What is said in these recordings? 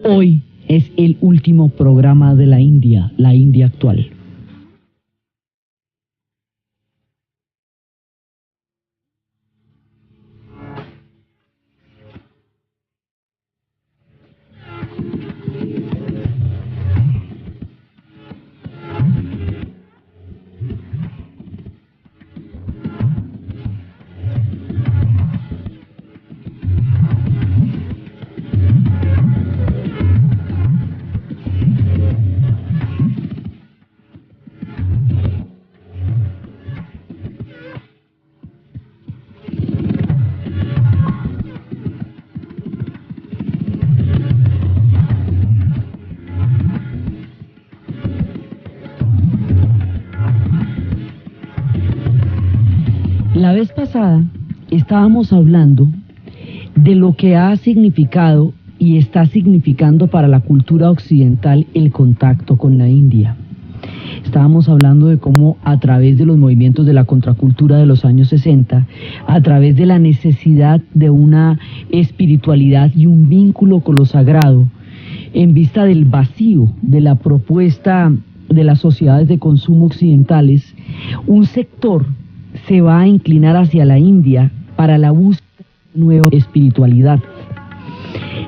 Hoy es el último programa de la India actual. La vez pasada estábamos hablando de lo que ha significado y está significando para la cultura occidental el contacto con la India. Estábamos hablando de cómo a través de los movimientos de la contracultura de los años 60, a través de la necesidad de una espiritualidad y un vínculo con lo sagrado, en vista del vacío de la propuesta de las sociedades de consumo occidentales, un sector se va a inclinar hacia la India para la búsqueda de una nueva espiritualidad.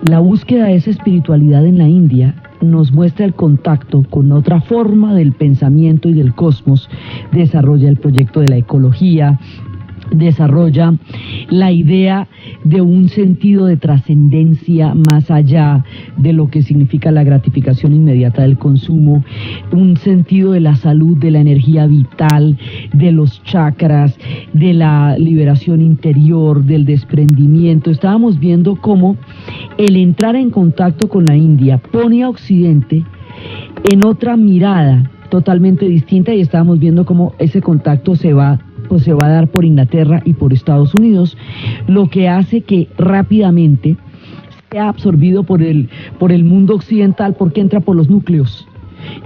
La búsqueda de esa espiritualidad en la India nos muestra el contacto con otra forma del pensamiento y del cosmos, desarrolla el proyecto de la ecología, desarrolla la idea de un sentido de trascendencia más allá de lo que significa la gratificación inmediata del consumo, un sentido de la salud, de la energía vital, de los chakras, de la liberación interior, del desprendimiento. Estábamos viendo cómo el entrar en contacto con la India pone a Occidente en otra mirada totalmente distinta, y estábamos viendo cómo ese contacto se va a dar por Inglaterra y por Estados Unidos, lo que hace que rápidamente sea absorbido por el mundo occidental, porque entra por los núcleos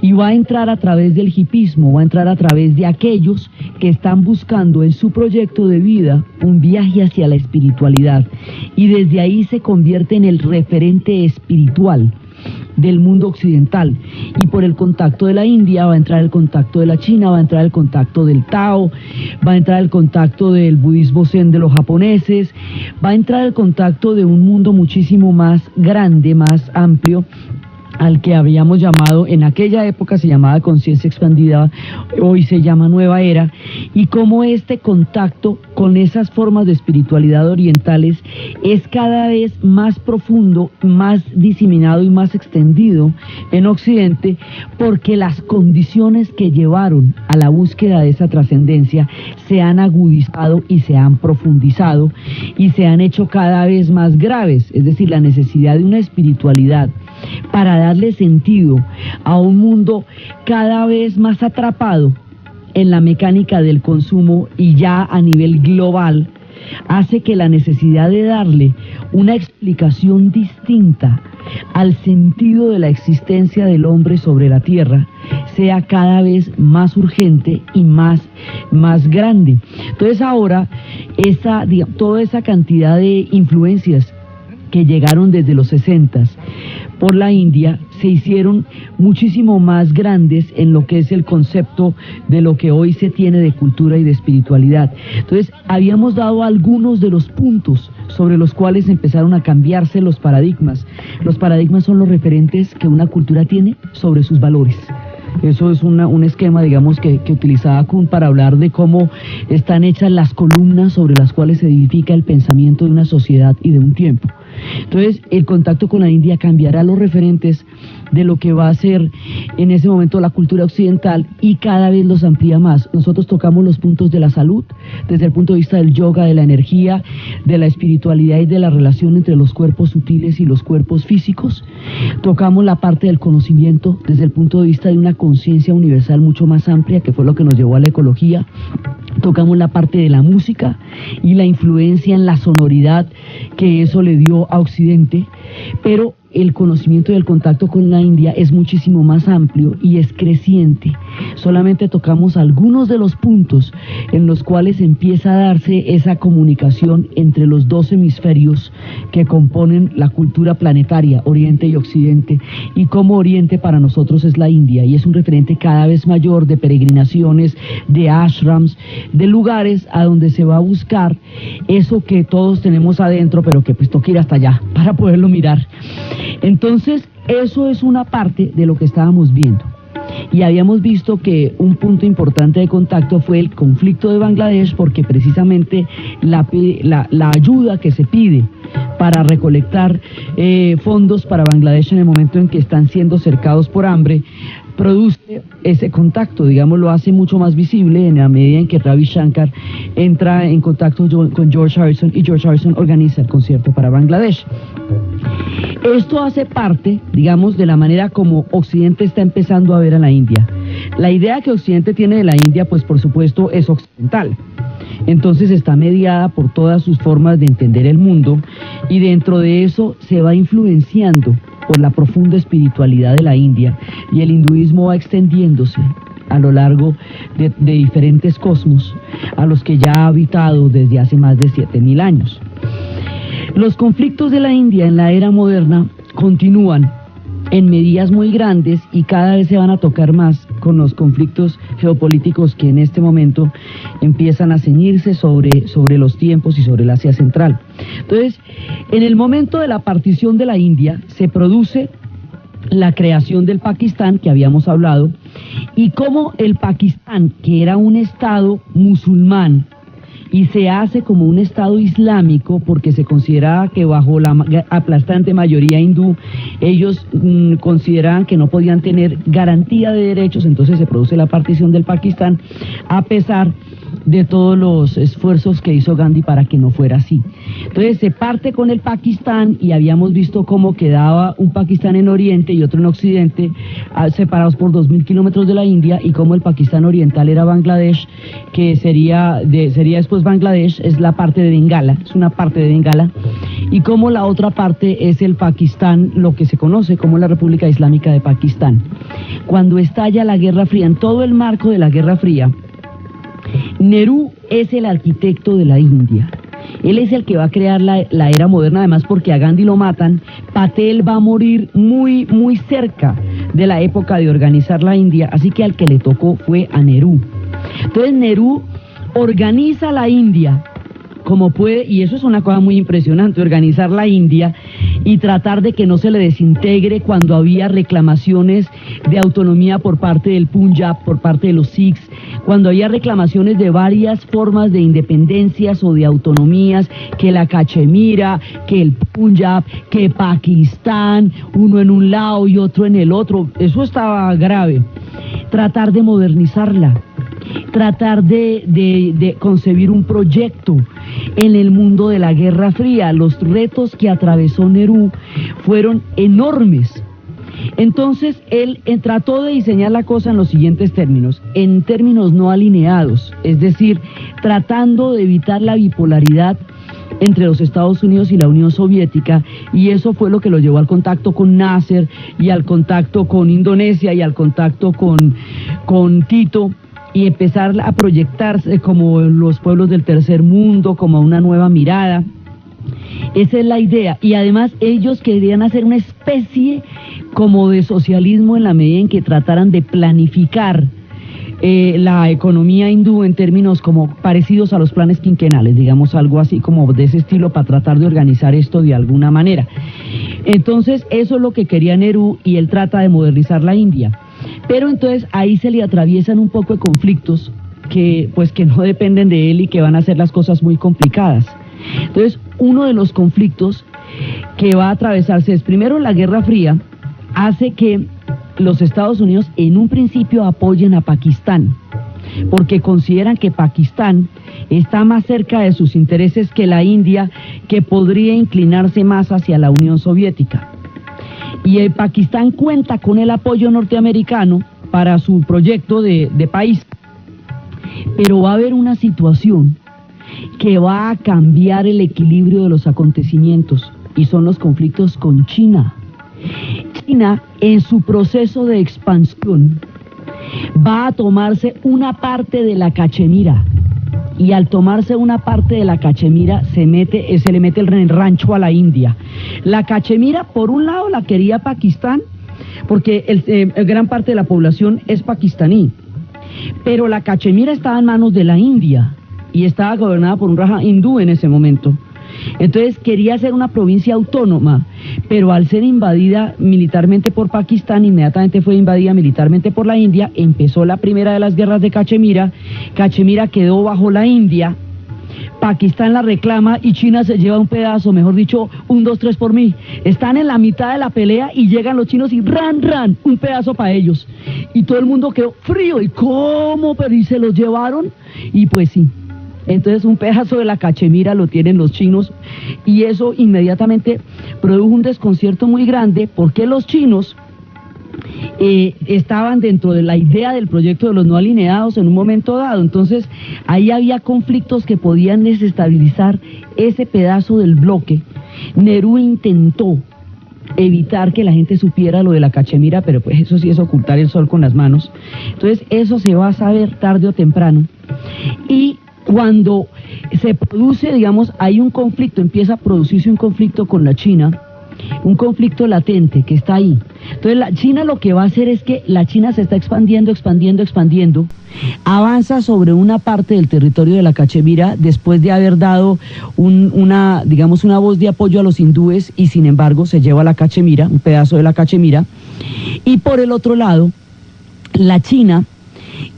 y va a entrar a través del hipismo, va a entrar a través de aquellos que están buscando en su proyecto de vida un viaje hacia la espiritualidad, y desde ahí se convierte en el referente espiritual del mundo occidental. Y por el contacto de la India va a entrar el contacto de la China, va a entrar el contacto del Tao, va a entrar el contacto del budismo zen de los japoneses, va a entrar el contacto de un mundo muchísimo más grande, más amplio, al que habíamos llamado, en aquella época se llamaba conciencia expandida, hoy se llama nueva era, y cómo este contacto con esas formas de espiritualidad orientales es cada vez más profundo, más diseminado y más extendido en Occidente, porque las condiciones que llevaron a la búsqueda de esa trascendencia se han agudizado y se han profundizado y se han hecho cada vez más graves. Es decir, la necesidad de una espiritualidad para darle sentido a un mundo cada vez más atrapado en la mecánica del consumo y ya a nivel global, hace que la necesidad de darle una explicación distinta al sentido de la existencia del hombre sobre la tierra sea cada vez más urgente y más grande. Entonces ahora toda esa cantidad de influencias que llegaron desde los 60 por la India se hicieron muchísimo más grandes en lo que es el concepto de lo que hoy se tiene de cultura y de espiritualidad. Entonces, habíamos dado algunos de los puntos sobre los cuales empezaron a cambiarse los paradigmas. Los paradigmas son los referentes que una cultura tiene sobre sus valores. Eso es un esquema, digamos, que utilizaba Kuhn para hablar de cómo están hechas las columnas sobre las cuales se edifica el pensamiento de una sociedad y de un tiempo. Entonces, el contacto con la India cambiará los referentes de lo que va a ser en ese momento la cultura occidental y cada vez los amplía más. Nosotros tocamos los puntos de la salud desde el punto de vista del yoga, de la energía, de la espiritualidad y de la relación entre los cuerpos sutiles y los cuerpos físicos. Tocamos la parte del conocimiento desde el punto de vista de una conciencia universal mucho más amplia, que fue lo que nos llevó a la ecología. Tocamos la parte de la música y la influencia en la sonoridad que eso le dio a Occidente, pero el conocimiento y el contacto con la India es muchísimo más amplio y es creciente. Solamente tocamos algunos de los puntos en los cuales empieza a darse esa comunicación entre los dos hemisferios que componen la cultura planetaria, Oriente y Occidente, y cómo Oriente para nosotros es la India, y es un referente cada vez mayor de peregrinaciones, de ashrams, de lugares a donde se va a buscar eso que todos tenemos adentro, pero que pues toca ir hasta allá para poderlo mirar. Entonces, eso es una parte de lo que estábamos viendo. Y habíamos visto que un punto importante de contacto fue el conflicto de Bangladesh, porque precisamente la ayuda que se pide para recolectar fondos para Bangladesh en el momento en que están siendo cercados por hambre, produce ese contacto, digamos, lo hace mucho más visible en la medida en que Ravi Shankar entra en contacto con George Harrison y George Harrison organiza el concierto para Bangladesh. Esto hace parte, digamos, de la manera como Occidente está empezando a ver a la India. La idea que Occidente tiene de la India, pues por supuesto, es occidental. Entonces está mediada por todas sus formas de entender el mundo y dentro de eso se va influenciando por la profunda espiritualidad de la India, y el hinduismo va extendiéndose a lo largo de diferentes cosmos a los que ya ha habitado desde hace más de 7.000 años. Los conflictos de la India en la era moderna continúan en medidas muy grandes y cada vez se van a tocar más con los conflictos geopolíticos que en este momento empiezan a ceñirse sobre los tiempos y sobre el Asia Central. Entonces, en el momento de la partición de la India se produce la creación del Pakistán, que habíamos hablado, y cómo el Pakistán, que era un estado musulmán, y se hace como un estado islámico porque se consideraba que bajo la aplastante mayoría hindú ellos consideraban que no podían tener garantía de derechos, entonces se produce la partición del Pakistán a pesar de todos los esfuerzos que hizo Gandhi para que no fuera así. Entonces se parte con el Pakistán y habíamos visto cómo quedaba un Pakistán en Oriente y otro en Occidente, separados por 2.000 kilómetros de la India, y cómo el Pakistán oriental era Bangladesh, que sería después Bangladesh, es la parte de Bengala, es una parte de Bengala, y cómo la otra parte es el Pakistán, lo que se conoce como la República Islámica de Pakistán. Cuando estalla la Guerra Fría, en todo el marco de la Guerra Fría, Nehru es el arquitecto de la India. Él es el que va a crear la era moderna, además porque a Gandhi lo matan. Patel va a morir muy, muy cerca de la época de organizar la India, así que al que le tocó fue a Nehru. Entonces Nehru organiza la India como puede, y eso es una cosa muy impresionante, organizar la India y tratar de que no se le desintegre cuando había reclamaciones de autonomía por parte del Punjab, por parte de los Sikhs, cuando había reclamaciones de varias formas de independencias o de autonomías, que la Cachemira, que el Punjab, que Pakistán, uno en un lado y otro en el otro, eso estaba grave. Tratar de modernizarla, tratar de concebir un proyecto en el mundo de la Guerra Fría. Los retos que atravesó Nehru fueron enormes. Entonces él trató de diseñar la cosa en los siguientes términos, en términos no alineados, es decir, tratando de evitar la bipolaridad entre los Estados Unidos y la Unión Soviética, y eso fue lo que lo llevó al contacto con Nasser y al contacto con Indonesia y al contacto con Tito, y empezar a proyectarse como los pueblos del tercer mundo, como una nueva mirada. Esa es la idea, y además ellos querían hacer una especie como de socialismo en la medida en que trataran de planificar la economía hindú en términos como parecidos a los planes quinquenales, digamos algo así como de ese estilo, para tratar de organizar esto de alguna manera. Entonces eso es lo que quería Nehru, y él trata de modernizar la India. Pero entonces ahí se le atraviesan un poco de conflictos que no dependen de él y que van a hacer las cosas muy complicadas. Entonces, uno de los conflictos que va a atravesarse es, primero, la Guerra Fría hace que los Estados Unidos en un principio apoyen a Pakistán, porque consideran que Pakistán está más cerca de sus intereses que la India, que podría inclinarse más hacia la Unión Soviética. Y Pakistán cuenta con el apoyo norteamericano para su proyecto de país. Pero va a haber una situación que va a cambiar el equilibrio de los acontecimientos, y son los conflictos con China. China, en su proceso de expansión, va a tomarse una parte de la Cachemira. Y al tomarse una parte de la Cachemira, se le mete el rancho a la India. La Cachemira, por un lado, la quería Pakistán, porque gran parte de la población es pakistaní. Pero la Cachemira estaba en manos de la India y estaba gobernada por un raja hindú en ese momento. Entonces quería ser una provincia autónoma, pero al ser invadida militarmente por Pakistán, inmediatamente fue invadida militarmente por la India. Empezó la primera de las guerras de Cachemira. Cachemira quedó bajo la India. Pakistán la reclama y China se lleva un pedazo, mejor dicho, 1, 2, 3 por mí. Están en la mitad de la pelea y llegan los chinos y ran, un pedazo para ellos. Y todo el mundo quedó frío. ¿Y cómo? Pero ¿y se los llevaron? Y pues sí. Entonces un pedazo de la Cachemira lo tienen los chinos y eso inmediatamente produjo un desconcierto muy grande porque los chinos estaban dentro de la idea del proyecto de los no alineados en un momento dado. Entonces ahí había conflictos que podían desestabilizar ese pedazo del bloque. Nehru intentó evitar que la gente supiera lo de la Cachemira, pero pues eso sí es ocultar el sol con las manos. Entonces eso se va a saber tarde o temprano. Y cuando se produce, digamos, hay un conflicto, empieza a producirse un conflicto con la China, un conflicto latente que está ahí. Entonces la China lo que va a hacer es que la China se está expandiendo, avanza sobre una parte del territorio de la Cachemira después de haber dado una voz de apoyo a los hindúes y sin embargo se lleva la Cachemira, un pedazo de la Cachemira. Y por el otro lado, la China,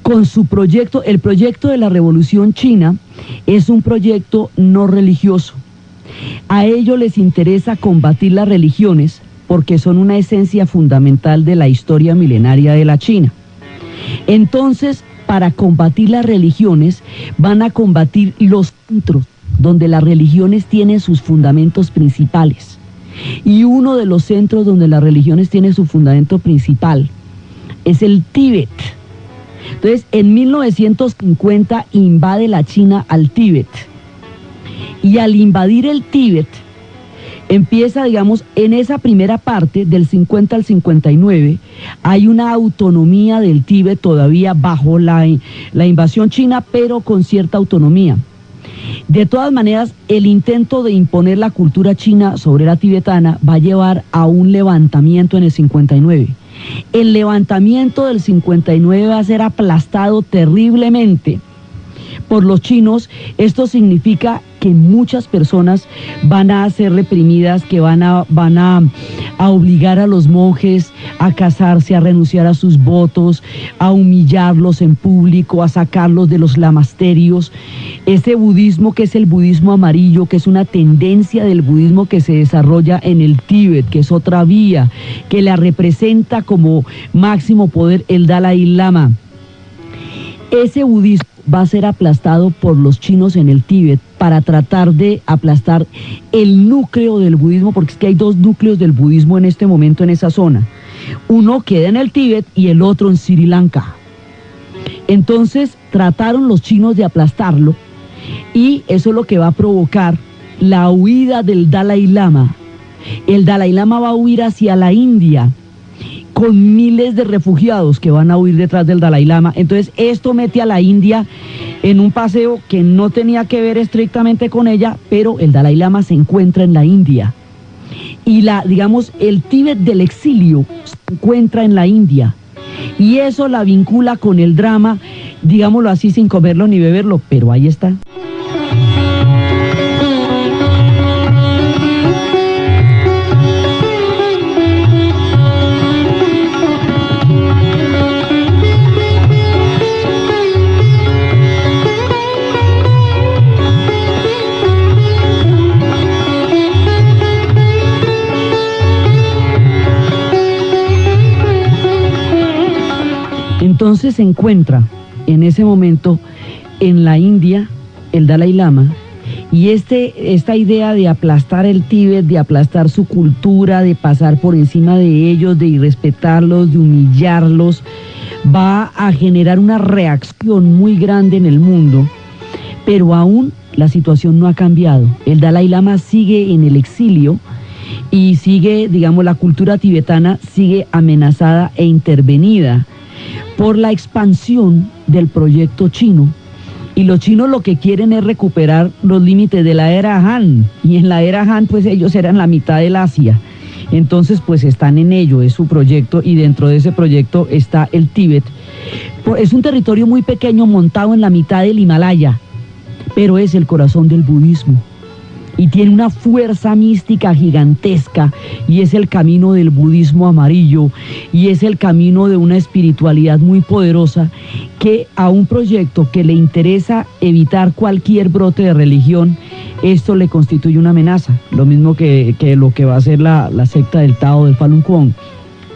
con su proyecto, el proyecto de la Revolución China es un proyecto no religioso. A ellos les interesa combatir las religiones porque son una esencia fundamental de la historia milenaria de la China. Entonces, para combatir las religiones, van a combatir los centros donde las religiones tienen sus fundamentos principales. Y uno de los centros donde las religiones tienen su fundamento principal es el Tíbet. Entonces, en 1950 invade la China al Tíbet. Y al invadir el Tíbet, empieza, digamos, en esa primera parte, del 50 al 59, hay una autonomía del Tíbet todavía bajo la invasión china, pero con cierta autonomía. De todas maneras, el intento de imponer la cultura china sobre la tibetana va a llevar a un levantamiento en el 59. El levantamiento del 59 va a ser aplastado terriblemente por los chinos. Esto significa que muchas personas van a ser reprimidas, que van a obligar a los monjes a casarse, a renunciar a sus votos, a humillarlos en público, a sacarlos de los lamasterios. Ese budismo que es el budismo amarillo, que es una tendencia del budismo que se desarrolla en el Tíbet, que es otra vía, que la representa como máximo poder el Dalai Lama. Ese budismo va a ser aplastado por los chinos en el Tíbet para tratar de aplastar el núcleo del budismo, porque es que hay dos núcleos del budismo en este momento en esa zona. Uno queda en el Tíbet y el otro en Sri Lanka. Entonces trataron los chinos de aplastarlo y eso es lo que va a provocar la huida del Dalai Lama. El Dalai Lama va a huir hacia la India con miles de refugiados que van a huir detrás del Dalai Lama. Entonces esto mete a la India en un paseo que no tenía que ver estrictamente con ella, pero el Dalai Lama se encuentra en la India. Y el Tíbet del exilio se encuentra en la India. Y eso la vincula con el drama, digámoslo así, sin comerlo ni beberlo, pero ahí está. Entonces se encuentra en ese momento en la India el Dalai Lama y esta idea de aplastar el Tíbet, de aplastar su cultura, de pasar por encima de ellos, de irrespetarlos, de humillarlos, va a generar una reacción muy grande en el mundo, pero aún la situación no ha cambiado. El Dalai Lama sigue en el exilio y sigue, digamos, la cultura tibetana sigue amenazada e intervenida por la expansión del proyecto chino. Y los chinos lo que quieren es recuperar los límites de la era Han, y en la era Han pues ellos eran la mitad del Asia. Entonces pues están en ello, es su proyecto, y dentro de ese proyecto está el Tíbet. Es un territorio muy pequeño montado en la mitad del Himalaya, pero es el corazón del budismo y tiene una fuerza mística gigantesca, y es el camino del budismo amarillo, y es el camino de una espiritualidad muy poderosa, que a un proyecto que le interesa evitar cualquier brote de religión, esto le constituye una amenaza, lo mismo que lo que va a ser la secta del Tao, del Falun Gong.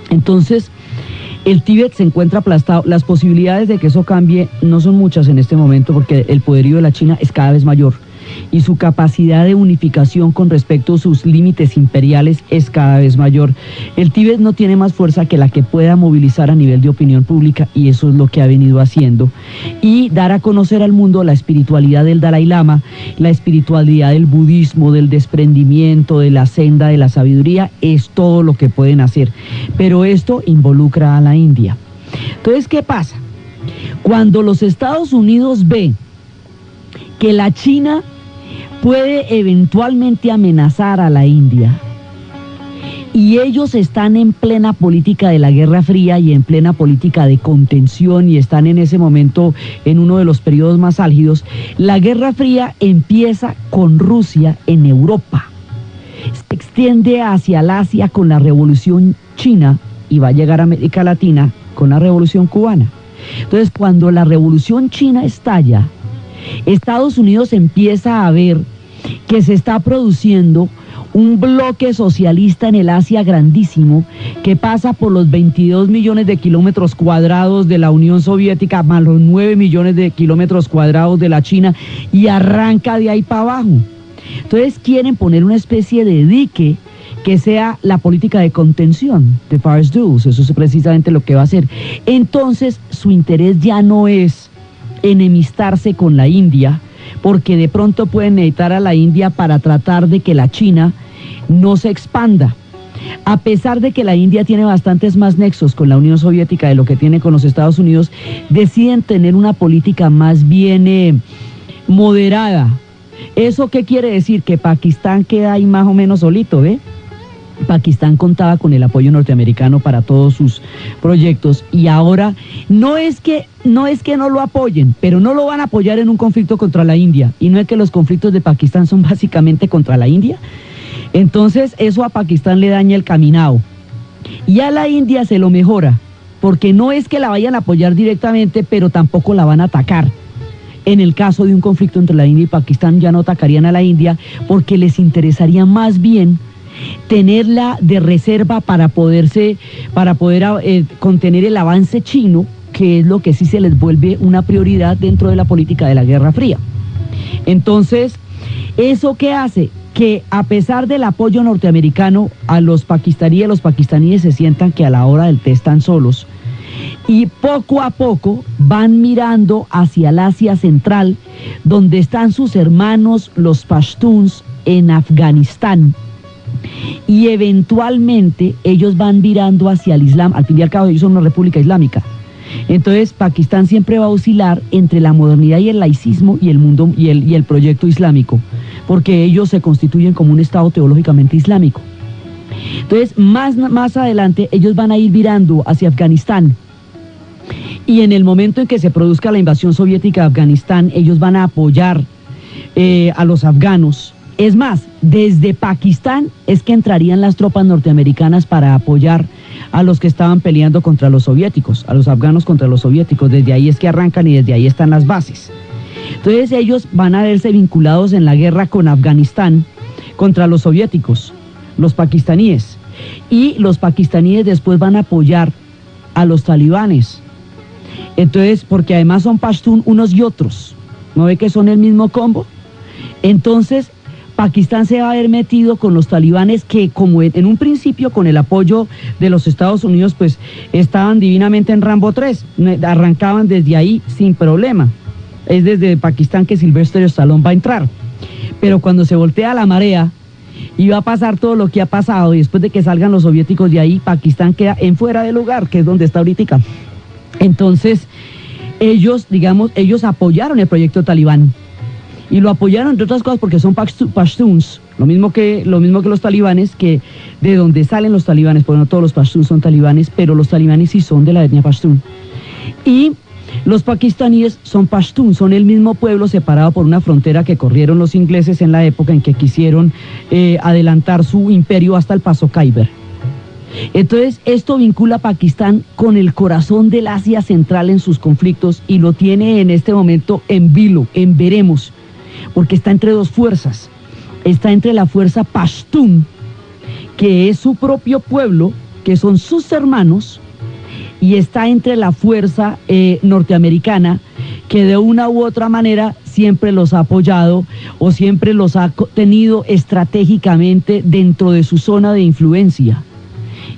Entonces, el Tíbet se encuentra aplastado. Las posibilidades de que eso cambie no son muchas en este momento, porque el poderío de la China es cada vez mayor y su capacidad de unificación con respecto a sus límites imperiales es cada vez mayor. El Tíbet no tiene más fuerza que la que pueda movilizar a nivel de opinión pública, y eso es lo que ha venido haciendo, y dar a conocer al mundo la espiritualidad del Dalai Lama, la espiritualidad del budismo, del desprendimiento, de la senda de la sabiduría, es todo lo que pueden hacer, pero esto involucra a la India. Entonces, ¿qué pasa? Cuando los Estados Unidos ven que la China puede eventualmente amenazar a la India, y ellos están en plena política de la Guerra Fría y en plena política de contención, y están en ese momento en uno de los periodos más álgidos. La Guerra Fría empieza con Rusia en Europa, se extiende hacia el Asia con la Revolución China y va a llegar a América Latina con la Revolución Cubana. Entonces, cuando la Revolución China estalla, Estados Unidos empieza a ver que se está produciendo un bloque socialista en el Asia grandísimo, que pasa por los 22 millones de kilómetros cuadrados de la Unión Soviética, más los 9 millones de kilómetros cuadrados de la China, y arranca de ahí para abajo. Entonces quieren poner una especie de dique que sea la política de contención, de First Dues. Eso es precisamente lo que va a hacer. Entonces su interés ya no es enemistarse con la India, porque de pronto pueden necesitar a la India para tratar de que la China no se expanda. A pesar de que la India tiene bastantes más nexos con la Unión Soviética de lo que tiene con los Estados Unidos, deciden tener una política más bien moderada. ¿Eso qué quiere decir? Que Pakistán queda ahí más o menos solito, ¿ve? Pakistán contaba con el apoyo norteamericano para todos sus proyectos, y ahora no es que no lo apoyen, pero no lo van a apoyar en un conflicto contra la India, y no es que los conflictos de Pakistán son básicamente contra la India. Entonces eso a Pakistán le daña el caminado, y a la India se lo mejora, porque no es que la vayan a apoyar directamente, pero tampoco la van a atacar. En el caso de un conflicto entre la India y Pakistán, ya no atacarían a la India, porque les interesaría más bien tenerla de reserva para poder contener el avance chino, que es lo que sí se les vuelve una prioridad dentro de la política de la Guerra Fría. Entonces, ¿eso qué hace? Que a pesar del apoyo norteamericano a los pakistaníes se sientan que a la hora del té están solos, y poco a poco van mirando hacia el Asia Central, donde están sus hermanos los pashtuns en Afganistán, y eventualmente ellos van virando hacia el Islam. Al fin y al cabo ellos son una república islámica. Entonces Pakistán siempre va a oscilar entre la modernidad y el laicismo y el mundo y el proyecto islámico, porque ellos se constituyen como un estado teológicamente islámico. Entonces más adelante ellos van a ir virando hacia Afganistán, y en el momento en que se produzca la invasión soviética de Afganistán, ellos van a apoyar a los afganos. Es más, desde Pakistán es que entrarían las tropas norteamericanas para apoyar a los que estaban peleando contra los soviéticos, a los afganos contra los soviéticos. Desde ahí es que arrancan y desde ahí están las bases. Entonces ellos van a verse vinculados en la guerra con Afganistán contra los soviéticos, los pakistaníes. Y los pakistaníes después van a apoyar a los talibanes. Entonces, porque además son pashtun unos y otros, ¿no ve que son el mismo combo? Entonces Pakistán se va a ver metido con los talibanes, que como en un principio con el apoyo de los Estados Unidos pues estaban divinamente en Rambo 3, arrancaban desde ahí sin problema. Es desde Pakistán que Sylvester Stallone va a entrar. Pero cuando se voltea la marea y va a pasar todo lo que ha pasado, y después de que salgan los soviéticos de ahí, Pakistán queda en fuera de lugar, que es donde está ahorita. Entonces, ellos apoyaron el proyecto talibán, y lo apoyaron entre otras cosas porque son pashtuns, lo mismo que los talibanes, que de donde salen los talibanes, porque no todos los pashtuns son talibanes, pero los talibanes sí son de la etnia pashtun. Y los pakistaníes son pashtun, son el mismo pueblo separado por una frontera que corrieron los ingleses en la época en que quisieron adelantar su imperio hasta el paso Khyber. Entonces, esto vincula a Pakistán con el corazón del Asia Central en sus conflictos, y lo tiene en este momento en vilo, en veremos, porque está entre dos fuerzas. Está entre la fuerza pashtun, que es su propio pueblo, que son sus hermanos, y está entre la fuerza norteamericana, que de una u otra manera siempre los ha apoyado o siempre los ha tenido estratégicamente dentro de su zona de influencia.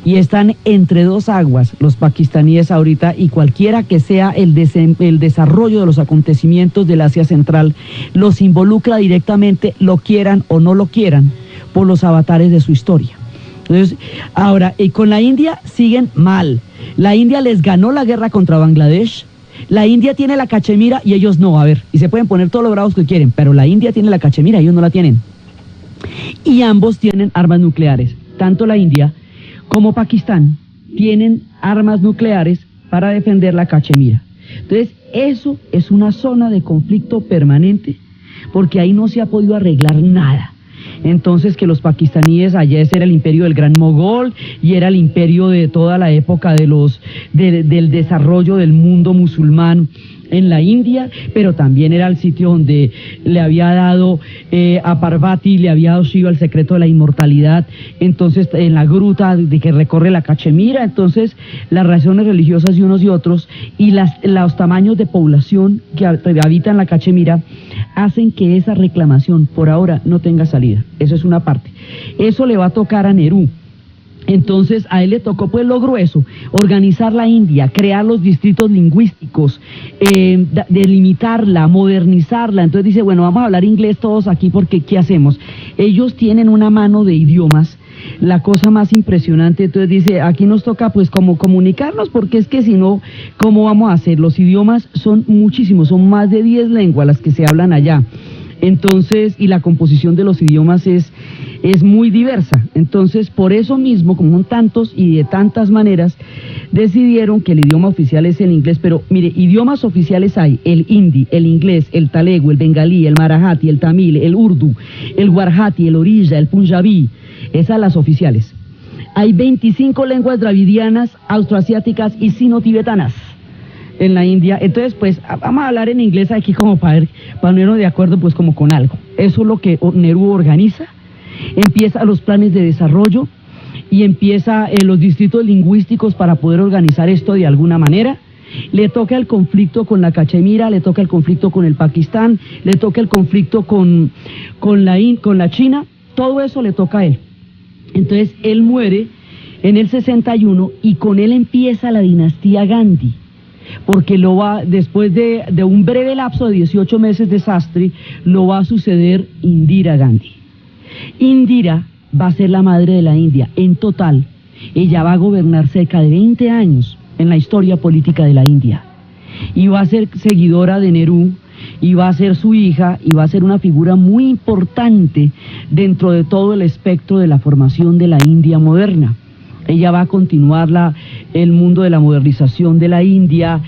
Y están entre dos aguas los pakistaníes ahorita, y cualquiera que sea el desarrollo de los acontecimientos del Asia Central los involucra directamente, lo quieran o no lo quieran, por los avatares de su historia. Entonces, ahora, y con la India siguen mal. La India les ganó la guerra contra Bangladesh. La India tiene la Cachemira y ellos no. A ver, y se pueden poner todos los bravos que quieren, pero la India tiene la Cachemira y ellos no la tienen. Y ambos tienen armas nucleares. Tanto la India como Pakistán tienen armas nucleares para defender la Cachemira. Entonces, eso es una zona de conflicto permanente, porque ahí no se ha podido arreglar nada. Entonces, que los pakistaníes, allá ese era el imperio del Gran Mogol, y era el imperio de toda la época del desarrollo del mundo musulmán en la India, pero también era el sitio donde le había dado a Parvati, le había dado Shiva el secreto de la inmortalidad, entonces en la gruta de que recorre la Cachemira. Entonces las relaciones religiosas de unos y otros y los tamaños de población que habitan la Cachemira hacen que esa reclamación por ahora no tenga salida. Eso es una parte. Eso le va a tocar a Nehru. Entonces a él le tocó pues lo grueso, organizar la India, crear los distritos lingüísticos, delimitarla, modernizarla. Entonces dice, bueno, vamos a hablar inglés todos aquí, porque ¿qué hacemos? Ellos tienen una mano de idiomas, la cosa más impresionante. Entonces dice, aquí nos toca pues como comunicarnos, porque es que si no, ¿cómo vamos a hacer? Los idiomas son muchísimos, son más de 10 lenguas las que se hablan allá. Entonces, y la composición de los idiomas es muy diversa. Entonces, por eso mismo, como son tantos y de tantas maneras, decidieron que el idioma oficial es el inglés. Pero mire, idiomas oficiales hay el hindi, el inglés, el talegu, el bengalí, el marathi, el tamil, el urdu, el gujarati, el orilla, el punjabí. Esas las oficiales. Hay 25 lenguas dravidianas, austroasiáticas y sino-tibetanas en la India. Entonces, pues, vamos a hablar en inglés aquí como para ponernos de acuerdo, pues, como con algo. Eso es lo que Nehru organiza. Empieza los planes de desarrollo y empieza los distritos lingüísticos para poder organizar esto de alguna manera. Le toca el conflicto con la Cachemira, le toca el conflicto con el Pakistán, le toca el conflicto con la China. Todo eso le toca a él. Entonces, él muere en el 61 y con él empieza la dinastía Gandhi, porque después de un breve lapso de 18 meses de Sastri, lo va a suceder Indira Gandhi. Indira va a ser la madre de la India. En total, ella va a gobernar cerca de 20 años en la historia política de la India, y va a ser seguidora de Nehru, y va a ser su hija, y va a ser una figura muy importante dentro de todo el espectro de la formación de la India moderna. Ella va a continuar el mundo de la modernización de la India,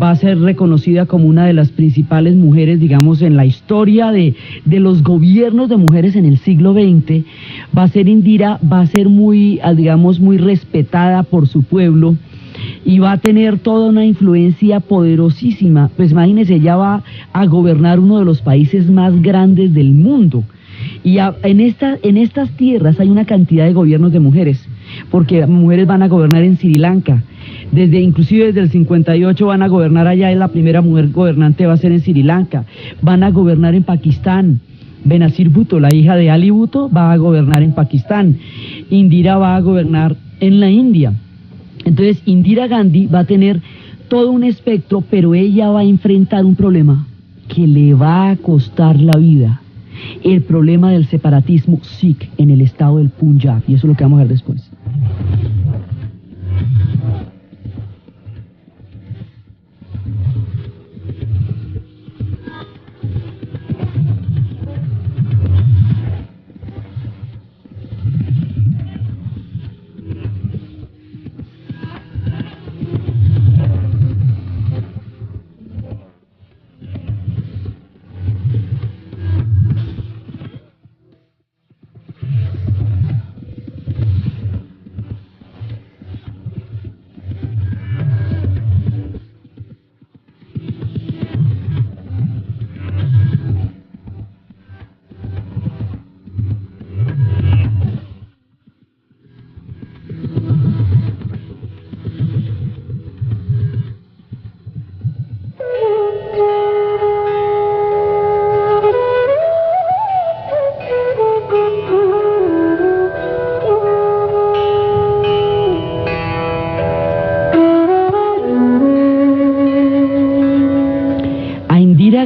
va a ser reconocida como una de las principales mujeres, digamos, en la historia de los gobiernos de mujeres en el siglo XX. Va a ser Indira, va a ser muy, digamos, muy respetada por su pueblo, y va a tener toda una influencia poderosísima. Pues imagínense, ella va a gobernar uno de los países más grandes del mundo. Y en estas tierras hay una cantidad de gobiernos de mujeres, porque mujeres van a gobernar en Sri Lanka, inclusive desde el 58 van a gobernar allá, la primera mujer gobernante va a ser en Sri Lanka. Van a gobernar en Pakistán. Benazir Bhutto, la hija de Ali Bhutto, va a gobernar en Pakistán. Indira va a gobernar en la India. Entonces, Indira Gandhi va a tener todo un espectro, pero ella va a enfrentar un problema que le va a costar la vida. el problema del separatismo Sikh en el estado del Punjab, y eso es lo que vamos a ver después.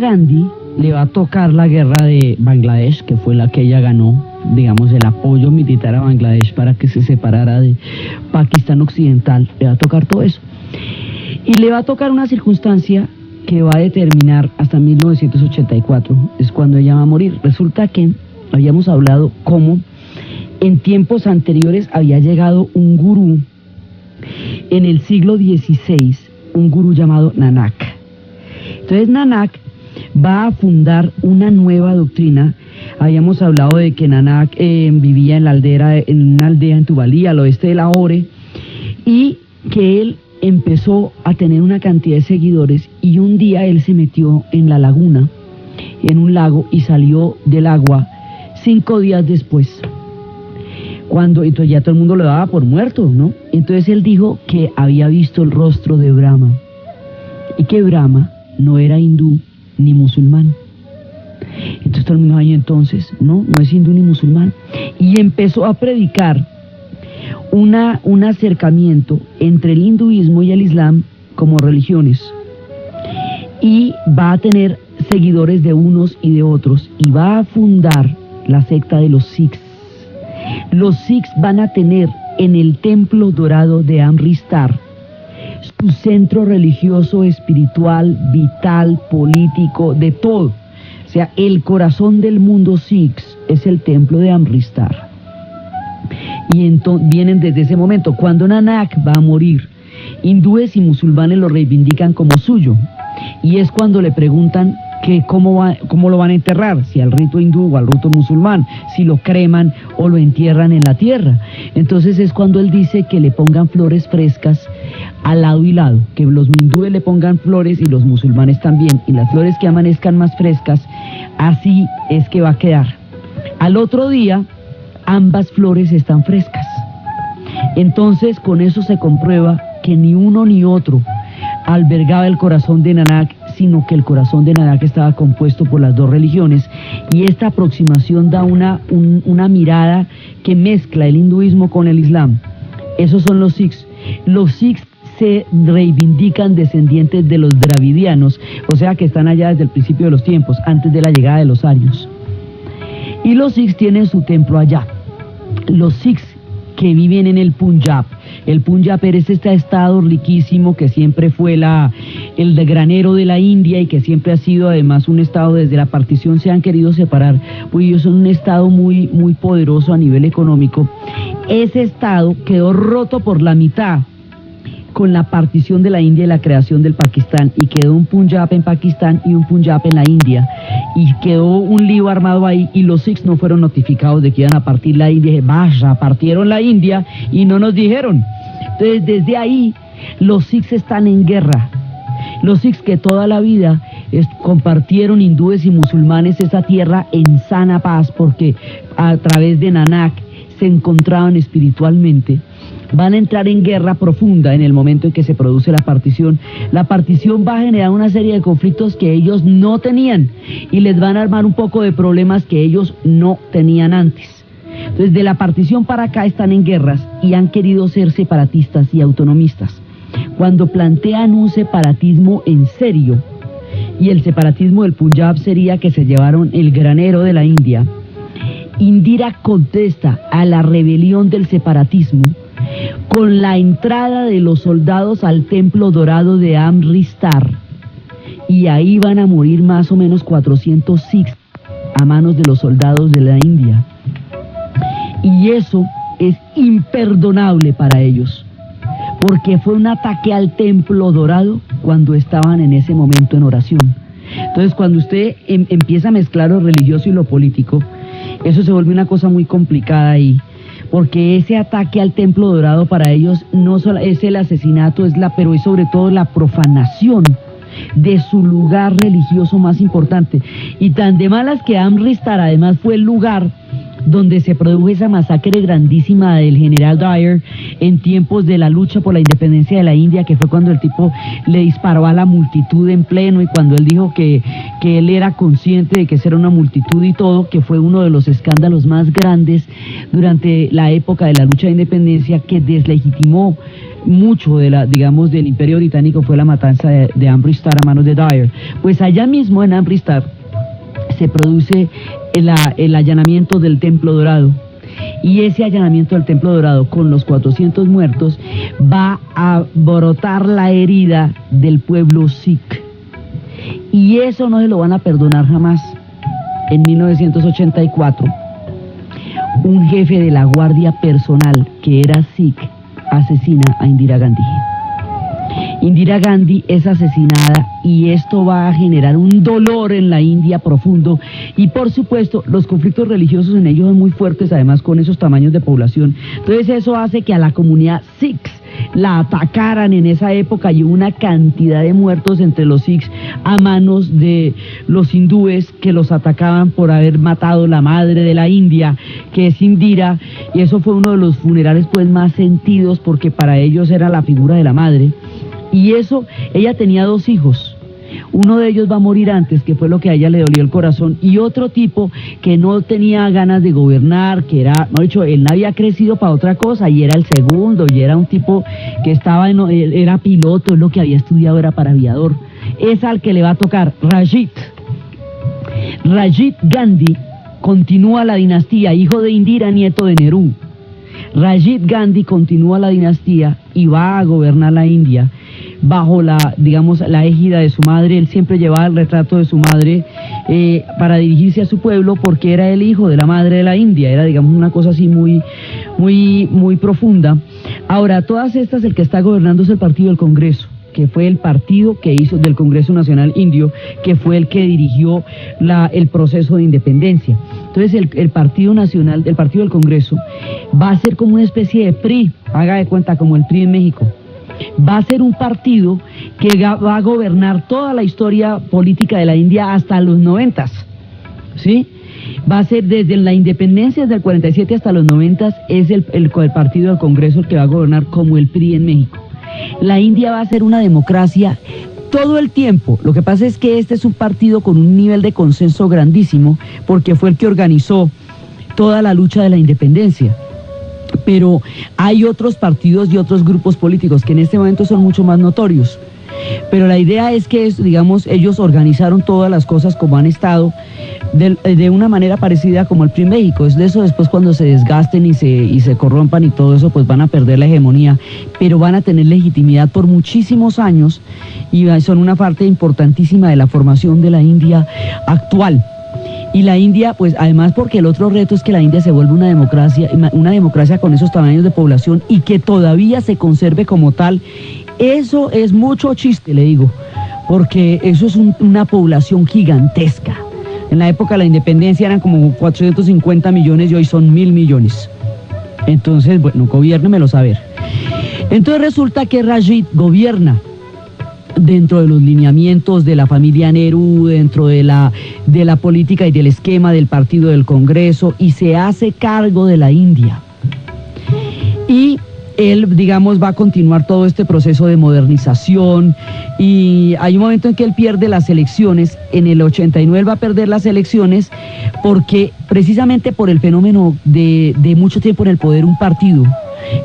Gandhi le va a tocar la guerra de Bangladesh, que fue la que ella ganó, digamos, el apoyo militar a Bangladesh para que se separara de Pakistán Occidental. Le va a tocar todo eso. Y le va a tocar una circunstancia que va a determinar hasta 1984, es cuando ella va a morir. Resulta que habíamos hablado cómo en tiempos anteriores había llegado un gurú en el siglo XVI, un gurú llamado Nanak. Entonces Nanak va a fundar una nueva doctrina. Habíamos hablado de que Nanak vivía en una aldea en Tuvalí, al oeste de Lahore, y que él empezó a tener una cantidad de seguidores, y un día él se metió en la laguna, en un lago, y salió del agua 5 días después. Entonces ya todo el mundo lo daba por muerto, ¿no? Entonces él dijo que había visto el rostro de Brahma, y que Brahma no era hindú ni musulmán. Entonces todo el mundo ahí, entonces, no es hindú ni musulmán. Y empezó a predicar un acercamiento entre el hinduismo y el islam como religiones. Y va a tener seguidores de unos y de otros, y va a fundar la secta de los Sikhs. Los Sikhs van a tener en el templo dorado de Amritsar su centro religioso, espiritual, vital, político, de todo. O sea, el corazón del mundo Sikhs es el templo de Amritsar. Y entonces vienen desde ese momento. Cuando Nanak va a morir, hindúes y musulmanes lo reivindican como suyo. Y es cuando le preguntan que cómo lo van a enterrar, si al rito hindú o al rito musulmán, si lo creman o lo entierran en la tierra. Entonces es cuando él dice que le pongan flores frescas al lado y lado, que los hindúes le pongan flores y los musulmanes también, y las flores que amanezcan más frescas, así es que va a quedar. Al otro día, ambas flores están frescas. Entonces con eso se comprueba que ni uno ni otro albergaba el corazón de Nanak, sino que el corazón de Nanak estaba compuesto por las dos religiones, y esta aproximación da una mirada que mezcla el hinduismo con el islam. Esos son los Sikhs. Los Sikhs se reivindican descendientes de los dravidianos, o sea que están allá desde el principio de los tiempos, antes de la llegada de los arios. Y los Sikhs tienen su templo allá. Los Sikhs que viven en el Punjab. El Punjab es este estado riquísimo que siempre fue el de granero de la India, y que siempre ha sido además un estado, desde la partición se han querido separar, pues ellos son un estado muy, muy poderoso a nivel económico. Ese estado quedó roto por la mitad con la partición de la India y la creación del Pakistán, y quedó un Punjab en Pakistán y un Punjab en la India, y quedó un lío armado ahí, y los Sikhs no fueron notificados de que iban a partir la India. Vaya, partieron la India y no nos dijeron. Entonces desde ahí los Sikhs están en guerra. Los Sikhs que toda la vida compartieron hindúes y musulmanes esa tierra en sana paz, porque a través de Nanak se encontraban espiritualmente, van a entrar en guerra profunda en el momento en que se produce la partición. La partición va a generar una serie de conflictos que ellos no tenían, y les van a armar un poco de problemas que ellos no tenían antes. Entonces, de la partición para acá están en guerras y han querido ser separatistas y autonomistas. Cuando plantean un separatismo en serio, y el separatismo del Punjab sería que se llevaron el granero de la India. Indira contesta a la rebelión del separatismo con la entrada de los soldados al templo dorado de Amritsar, y ahí van a morir más o menos 400 sikhs a manos de los soldados de la India. Y eso es imperdonable para ellos, porque fue un ataque al templo dorado cuando estaban en ese momento en oración. Entonces, cuando usted empieza a mezclar lo religioso y lo político, eso se vuelve una cosa muy complicada ahí, porque ese ataque al templo dorado para ellos no solo es el asesinato, pero es sobre todo la profanación de su lugar religioso más importante. Y tan de malas que Amritsar además fue el lugar donde se produjo esa masacre grandísima del general Dyer en tiempos de la lucha por la independencia de la India, que fue cuando el tipo le disparó a la multitud en pleno, y cuando él dijo que él era consciente de que esa era una multitud y todo, que fue uno de los escándalos más grandes durante la época de la lucha de independencia, que deslegitimó mucho del Imperio Británico, fue la matanza de Amritsar a manos de Dyer. Pues allá mismo en Amritsar se produce el allanamiento del Templo Dorado, y ese allanamiento del Templo Dorado con los 400 muertos va a brotar la herida del pueblo sikh, y eso no se lo van a perdonar jamás. En 1984, un jefe de la guardia personal que era sikh asesina a Indira Gandhi. Indira Gandhi es asesinada, y esto va a generar un dolor en la India profundo, y por supuesto los conflictos religiosos en ellos son muy fuertes, además con esos tamaños de población. Entonces eso hace que a la comunidad sikhs la atacaran en esa época, y una cantidad de muertos entre los sikhs a manos de los hindúes, que los atacaban por haber matado la madre de la India, que es Indira, y eso fue uno de los funerales pues más sentidos, porque para ellos era la figura de la madre. Y eso, ella tenía 2 hijos. Uno de ellos va a morir antes, que fue lo que a ella le dolió el corazón, y otro tipo que no tenía ganas de gobernar, que era, no dicho, él había crecido para otra cosa, y era el segundo, y era un tipo que era piloto, lo que había estudiado era para aviador. Es al que le va a tocar Rajiv Gandhi. Continúa la dinastía, hijo de Indira, nieto de Nehru. Rajiv Gandhi continúa la dinastía y va a gobernar la India bajo la égida de su madre. Él siempre llevaba el retrato de su madre para dirigirse a su pueblo, porque era el hijo de la madre de la India. Era, una cosa así muy, muy, muy profunda. Ahora, todas estas, el que está gobernando es el Partido del Congreso, que fue el partido que hizo del Congreso Nacional Indio, que fue el que dirigió el proceso de independencia. Entonces el Partido Nacional, el Partido del Congreso, va a ser como una especie de PRI, haga de cuenta, como el PRI en México. Va a ser un partido que va a gobernar toda la historia política de la India hasta los 90, ¿sí? Va a ser desde la independencia, desde el 47 hasta los 90, es el Partido del Congreso el que va a gobernar como el PRI en México. La India va a ser una democracia todo el tiempo. Lo que pasa es que este es un partido con un nivel de consenso grandísimo, porque fue el que organizó toda la lucha de la independencia. Pero hay otros partidos y otros grupos políticos que en este momento son mucho más notorios. Pero la idea es que, ellos organizaron todas las cosas como han estado, de una manera parecida como el PRI en México. Es de eso, después cuando se desgasten y se corrompan y todo eso, pues van a perder la hegemonía, pero van a tener legitimidad por muchísimos años, y son una parte importantísima de la formación de la India actual. Y la India, pues además, porque el otro reto es que la India se vuelva una democracia con esos tamaños de población, y que todavía se conserve como tal. Eso es mucho chiste, le digo, porque eso es una población gigantesca. En la época de la independencia eran como 450 millones y hoy son 1.000 millones. Entonces, bueno, gobiérnemelo saber. Entonces resulta que Rajiv gobierna dentro de los lineamientos de la familia Nehru, dentro de la política y del esquema del Partido del Congreso, y se hace cargo de la India. Y él, va a continuar todo este proceso de modernización, y hay un momento en que él pierde las elecciones. En el 89 va a perder las elecciones precisamente por el fenómeno de mucho tiempo en el poder un partido,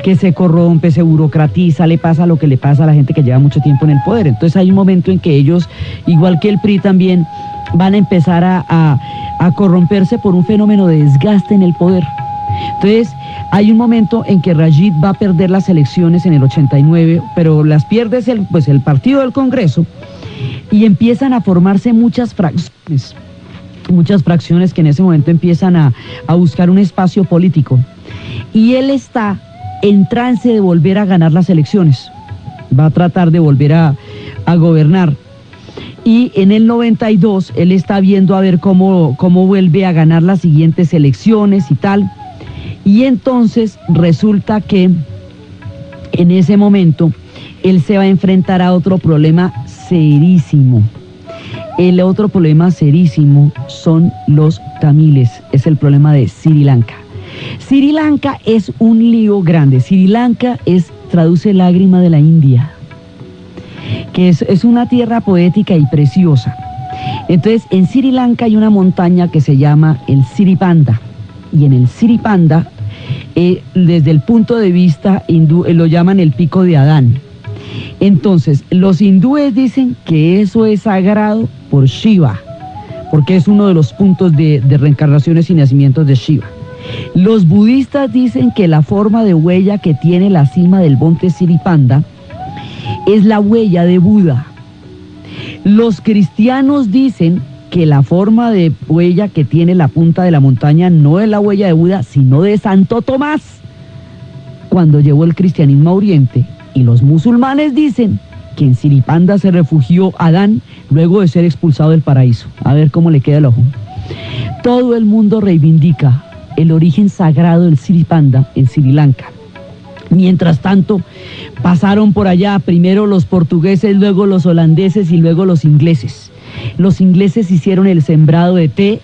que se corrompe, se burocratiza, le pasa lo que le pasa a la gente que lleva mucho tiempo en el poder. Entonces hay un momento en que ellos, igual que el PRI también, van a empezar a corromperse por un fenómeno de desgaste en el poder. Entonces, hay un momento en que Rashid va a perder las elecciones en el 89, pero las pierde el partido del Congreso, y empiezan a formarse muchas fracciones que en ese momento empiezan a buscar un espacio político. Y él está en trance de volver a ganar las elecciones, va a tratar de volver a gobernar. Y en el 92 él está viendo a ver cómo vuelve a ganar las siguientes elecciones y tal. Y entonces resulta que en ese momento él se va a enfrentar a otro problema serísimo. El otro problema serísimo son los tamiles, es el problema de Sri Lanka. Sri Lanka es un lío grande. Sri Lanka traduce lágrima de la India, que es una tierra poética y preciosa. Entonces, en Sri Lanka hay una montaña que se llama el Siripanda, y en el Siripanda, desde el punto de vista hindú, lo llaman el pico de Adán. Entonces, los hindúes dicen que eso es sagrado por Shiva, porque es uno de los puntos de reencarnaciones y nacimientos de Shiva. Los budistas dicen que la forma de huella que tiene la cima del monte Siripanda es la huella de Buda. Los cristianos dicen que la forma de huella que tiene la punta de la montaña no es la huella de Buda, sino de Santo Tomás, cuando llevó el cristianismo a Oriente. Y los musulmanes dicen que en Siripanda se refugió Adán luego de ser expulsado del paraíso. A ver cómo le queda el ojo. Todo el mundo reivindica el origen sagrado del Siripanda en Sri Lanka. Mientras tanto, pasaron por allá primero los portugueses, luego los holandeses y luego los ingleses. Los ingleses hicieron el sembrado de té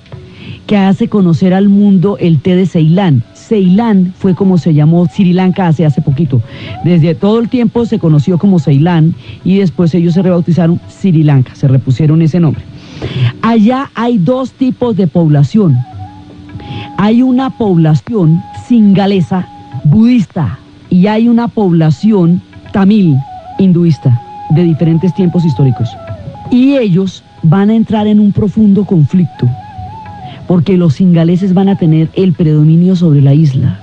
que hace conocer al mundo el té de Ceilán. Ceilán fue como se llamó Sri Lanka hace poquito. Desde todo el tiempo se conoció como Ceilán y después ellos se rebautizaron Sri Lanka, se repusieron ese nombre. Allá hay dos tipos de población. Hay una población singalesa, budista, y hay una población tamil, hinduista, de diferentes tiempos históricos. Y ellos van a entrar en un profundo conflicto, porque los singaleses van a tener el predominio sobre la isla,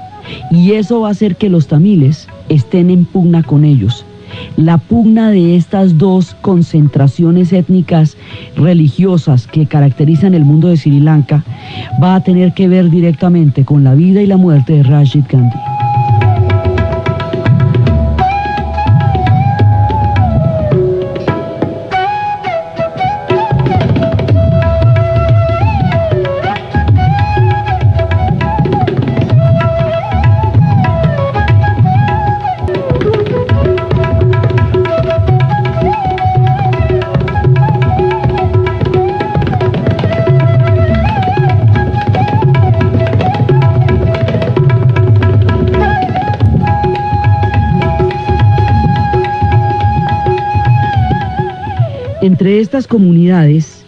y eso va a hacer que los tamiles estén en pugna con ellos. La pugna de estas dos concentraciones étnicas religiosas que caracterizan el mundo de Sri Lanka va a tener que ver directamente con la vida y la muerte de Rajiv Gandhi. Entre estas comunidades,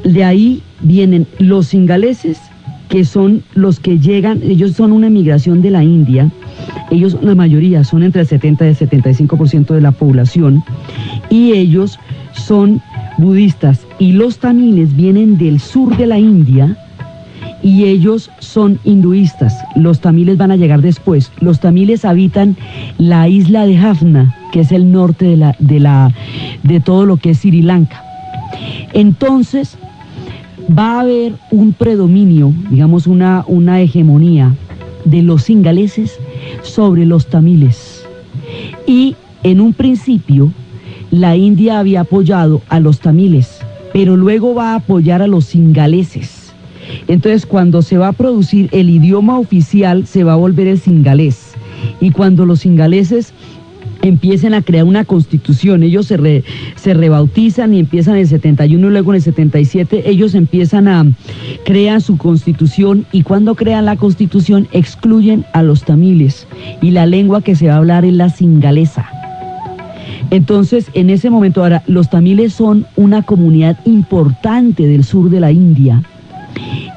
de ahí vienen los singaleses, que son los que llegan, ellos son una migración de la India, ellos la mayoría son entre el 70 y el 75% de la población, y ellos son budistas, y los tamiles vienen del sur de la India, y ellos son hinduistas. Los tamiles van a llegar después. Los tamiles habitan la isla de Jaffna, que es el norte de todo lo que es Sri Lanka. Entonces va a haber un predominio, digamos una hegemonía de los singaleses sobre los tamiles. Y en un principio la India había apoyado a los tamiles, pero luego va a apoyar a los singaleses. Entonces, cuando se va a producir el idioma oficial, se va a volver el singalés. Y cuando los singaleses empiecen a crear una constitución, ellos se rebautizan y empiezan en el 71 y luego en el 77, ellos crean su constitución, y cuando crean la constitución excluyen a los tamiles y la lengua que se va a hablar es la singalesa. Entonces, en ese momento, ahora, los tamiles son una comunidad importante del sur de la India.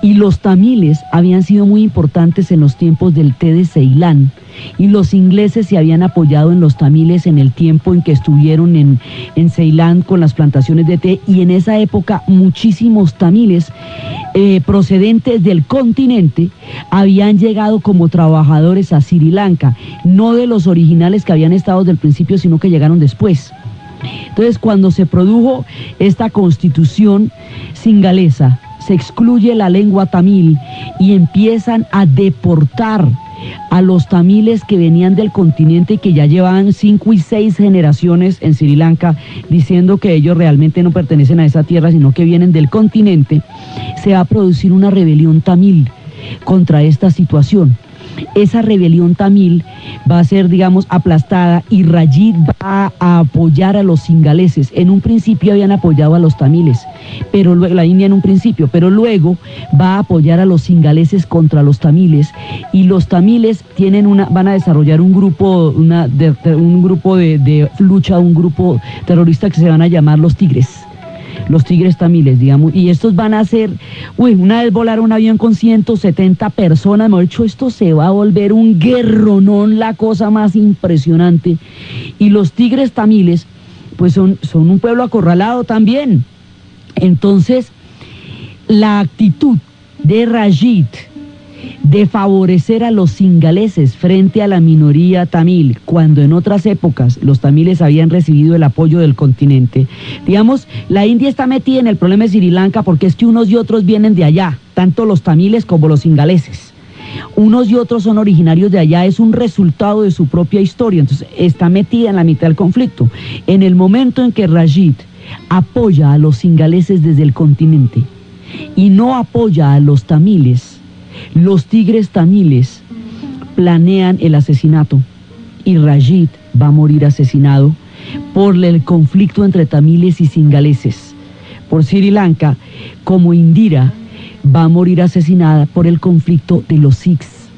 Y los tamiles habían sido muy importantes en los tiempos del té de Ceilán, y los ingleses se habían apoyado en los tamiles en el tiempo en que estuvieron en Ceilán con las plantaciones de té, y en esa época muchísimos tamiles procedentes del continente habían llegado como trabajadores a Sri Lanka, no de los originales que habían estado desde el principio, sino que llegaron después. Entonces, cuando se produjo esta constitución singalesa, se excluye la lengua tamil y empiezan a deportar a los tamiles que venían del continente y que ya llevaban 5 y 6 generaciones en Sri Lanka, diciendo que ellos realmente no pertenecen a esa tierra, sino que vienen del continente. Se va a producir una rebelión tamil contra esta situación. Esa rebelión tamil va a ser, digamos, aplastada, y Rajit va a apoyar a los singaleses. En un principio habían apoyado a los tamiles, pero luego, la India en un principio, pero luego va a apoyar a los singaleses contra los tamiles, y los tamiles van a desarrollar un grupo de lucha, un grupo terrorista que se van a llamar los Tigres tamiles, digamos, y estos van a hacer, una vez volaron un avión con 170 personas, mejor dicho, esto se va a volver un guerronón, la cosa más impresionante. Y los Tigres tamiles, pues son un pueblo acorralado también. Entonces, la actitud de Rajit de favorecer a los singaleses frente a la minoría tamil, cuando en otras épocas los tamiles habían recibido el apoyo del continente. Digamos, la India está metida en el problema de Sri Lanka porque es que unos y otros vienen de allá, tanto los tamiles como los singaleses. Unos y otros son originarios de allá, es un resultado de su propia historia, entonces está metida en la mitad del conflicto. En el momento en que Rajit apoya a los singaleses desde el continente y no apoya a los tamiles, los Tigres tamiles planean el asesinato, y Rajit va a morir asesinado por el conflicto entre tamiles y singaleses. Por Sri Lanka, como Indira va a morir asesinada por el conflicto de los Sikhs.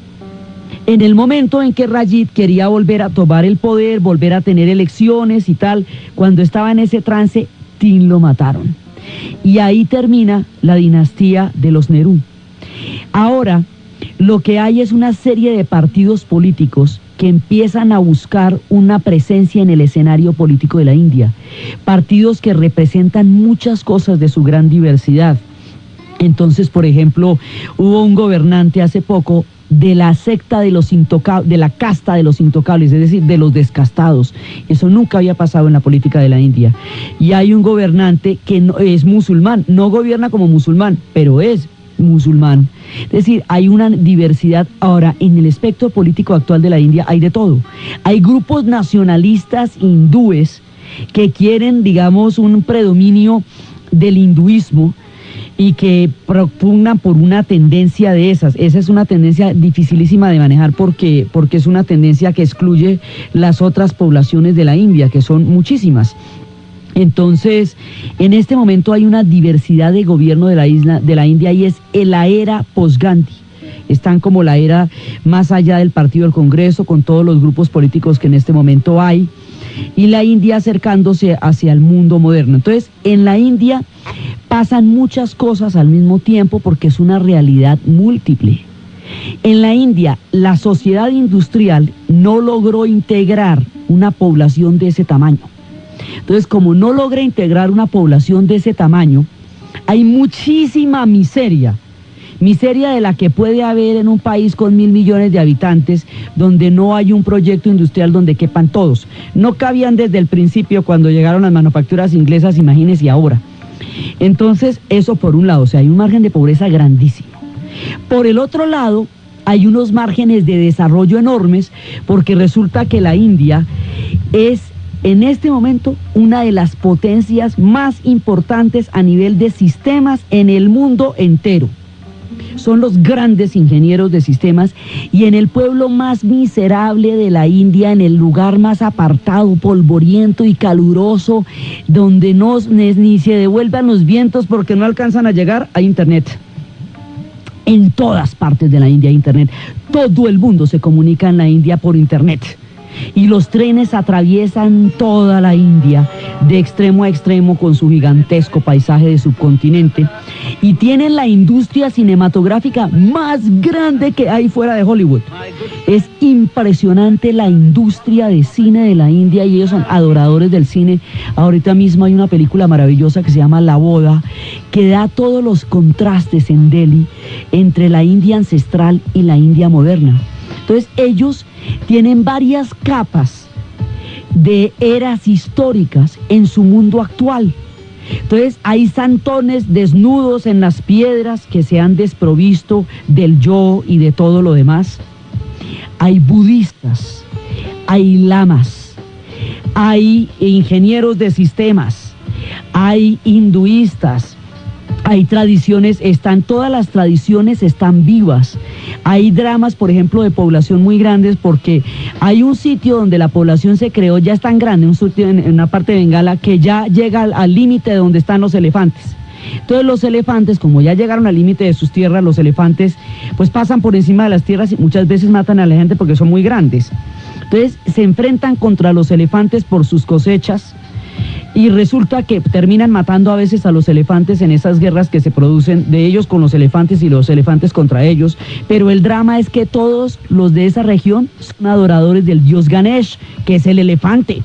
En el momento en que Rajit quería volver a tomar el poder, volver a tener elecciones y tal, cuando estaba en ese trance, lo mataron. Y ahí termina la dinastía de los Nehru. Ahora, lo que hay es una serie de partidos políticos que empiezan a buscar una presencia en el escenario político de la India. Partidos que representan muchas cosas de su gran diversidad. Entonces, por ejemplo, hubo un gobernante hace poco de la secta de los intocables, de la casta de los intocables, es decir, de los descastados. Eso nunca había pasado en la política de la India. Y hay un gobernante que no, es musulmán, no gobierna como musulmán, pero es musulmán. Es decir, hay una diversidad. Ahora, en el espectro político actual de la India hay de todo. Hay grupos nacionalistas hindúes que quieren, digamos, un predominio del hinduismo y que propugnan por una tendencia de esas. Esa es una tendencia dificilísima de manejar porque es una tendencia que excluye las otras poblaciones de la India, que son muchísimas. Entonces, en este momento hay una diversidad de gobierno de la India, y es la era post-Gandhi. Están como la era más allá del partido del Congreso, con todos los grupos políticos que en este momento hay, y la India acercándose hacia el mundo moderno. Entonces, en la India pasan muchas cosas al mismo tiempo porque es una realidad múltiple. En la India, la sociedad industrial no logró integrar una población de ese tamaño. Entonces, como no logra integrar una población de ese tamaño, hay muchísima miseria de la que puede haber en un país con 1.000 millones de habitantes, donde no hay un proyecto industrial donde quepan todos. No cabían desde el principio cuando llegaron las manufacturas inglesas, imagínense ahora. Entonces, eso por un lado, o sea, hay un margen de pobreza grandísimo. Por el otro lado, hay unos márgenes de desarrollo enormes, porque resulta que la India es en este momento una de las potencias más importantes a nivel de sistemas en el mundo entero. Son los grandes ingenieros de sistemas, y en el pueblo más miserable de la India, en el lugar más apartado, polvoriento y caluroso, donde ni se devuelvan los vientos porque no alcanzan a llegar, hay internet. En todas partes de la India hay internet. Todo el mundo se comunica en la India por internet. y los trenes atraviesan toda la India de extremo a extremo con su gigantesco paisaje de subcontinente, y tienen la industria cinematográfica más grande que hay fuera de Hollywood. Es impresionante la industria de cine de la India y ellos son adoradores del cine. Ahorita mismo hay una película maravillosa que se llama La Boda, que da todos los contrastes en Delhi entre la India ancestral y la India moderna. Entonces ellos tienen varias capas de eras históricas en su mundo actual. Entonces hay santones desnudos en las piedras que se han desprovisto del yo y de todo lo demás. Hay budistas, hay lamas, hay ingenieros de sistemas, hay hinduistas, hay tradiciones, todas las tradiciones están vivas. Hay dramas, por ejemplo, de población muy grandes, porque hay un sitio donde la población se creó, ya es tan grande, un sitio en una parte de Bengala, que ya llega al límite de donde están los elefantes. Entonces los elefantes, como ya llegaron al límite de sus tierras, los elefantes pues pasan por encima de las tierras y muchas veces matan a la gente porque son muy grandes. Entonces se enfrentan contra los elefantes por sus cosechas, y resulta que terminan matando a veces a los elefantes en esas guerras que se producen de ellos con los elefantes y los elefantes contra ellos. Pero el drama es que todos los de esa región son adoradores del dios Ganesh, que es el elefante,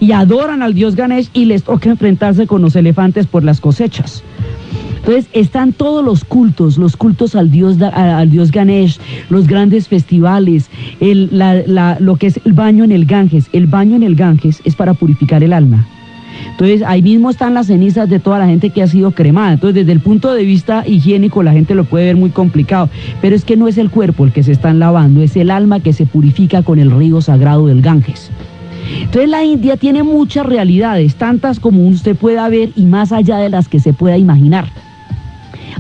y adoran al dios Ganesh y les toca enfrentarse con los elefantes por las cosechas. Entonces están todos los cultos al dios Ganesh, los grandes festivales, lo que es el baño en el Ganges. El baño en el Ganges es para purificar el alma. Entonces ahí mismo están las cenizas de toda la gente que ha sido cremada. Entonces desde el punto de vista higiénico la gente lo puede ver muy complicado, pero es que no es el cuerpo el que se están lavando, es el alma que se purifica con el río sagrado del Ganges. Entonces la India tiene muchas realidades, tantas como usted pueda ver y más allá de las que se pueda imaginar.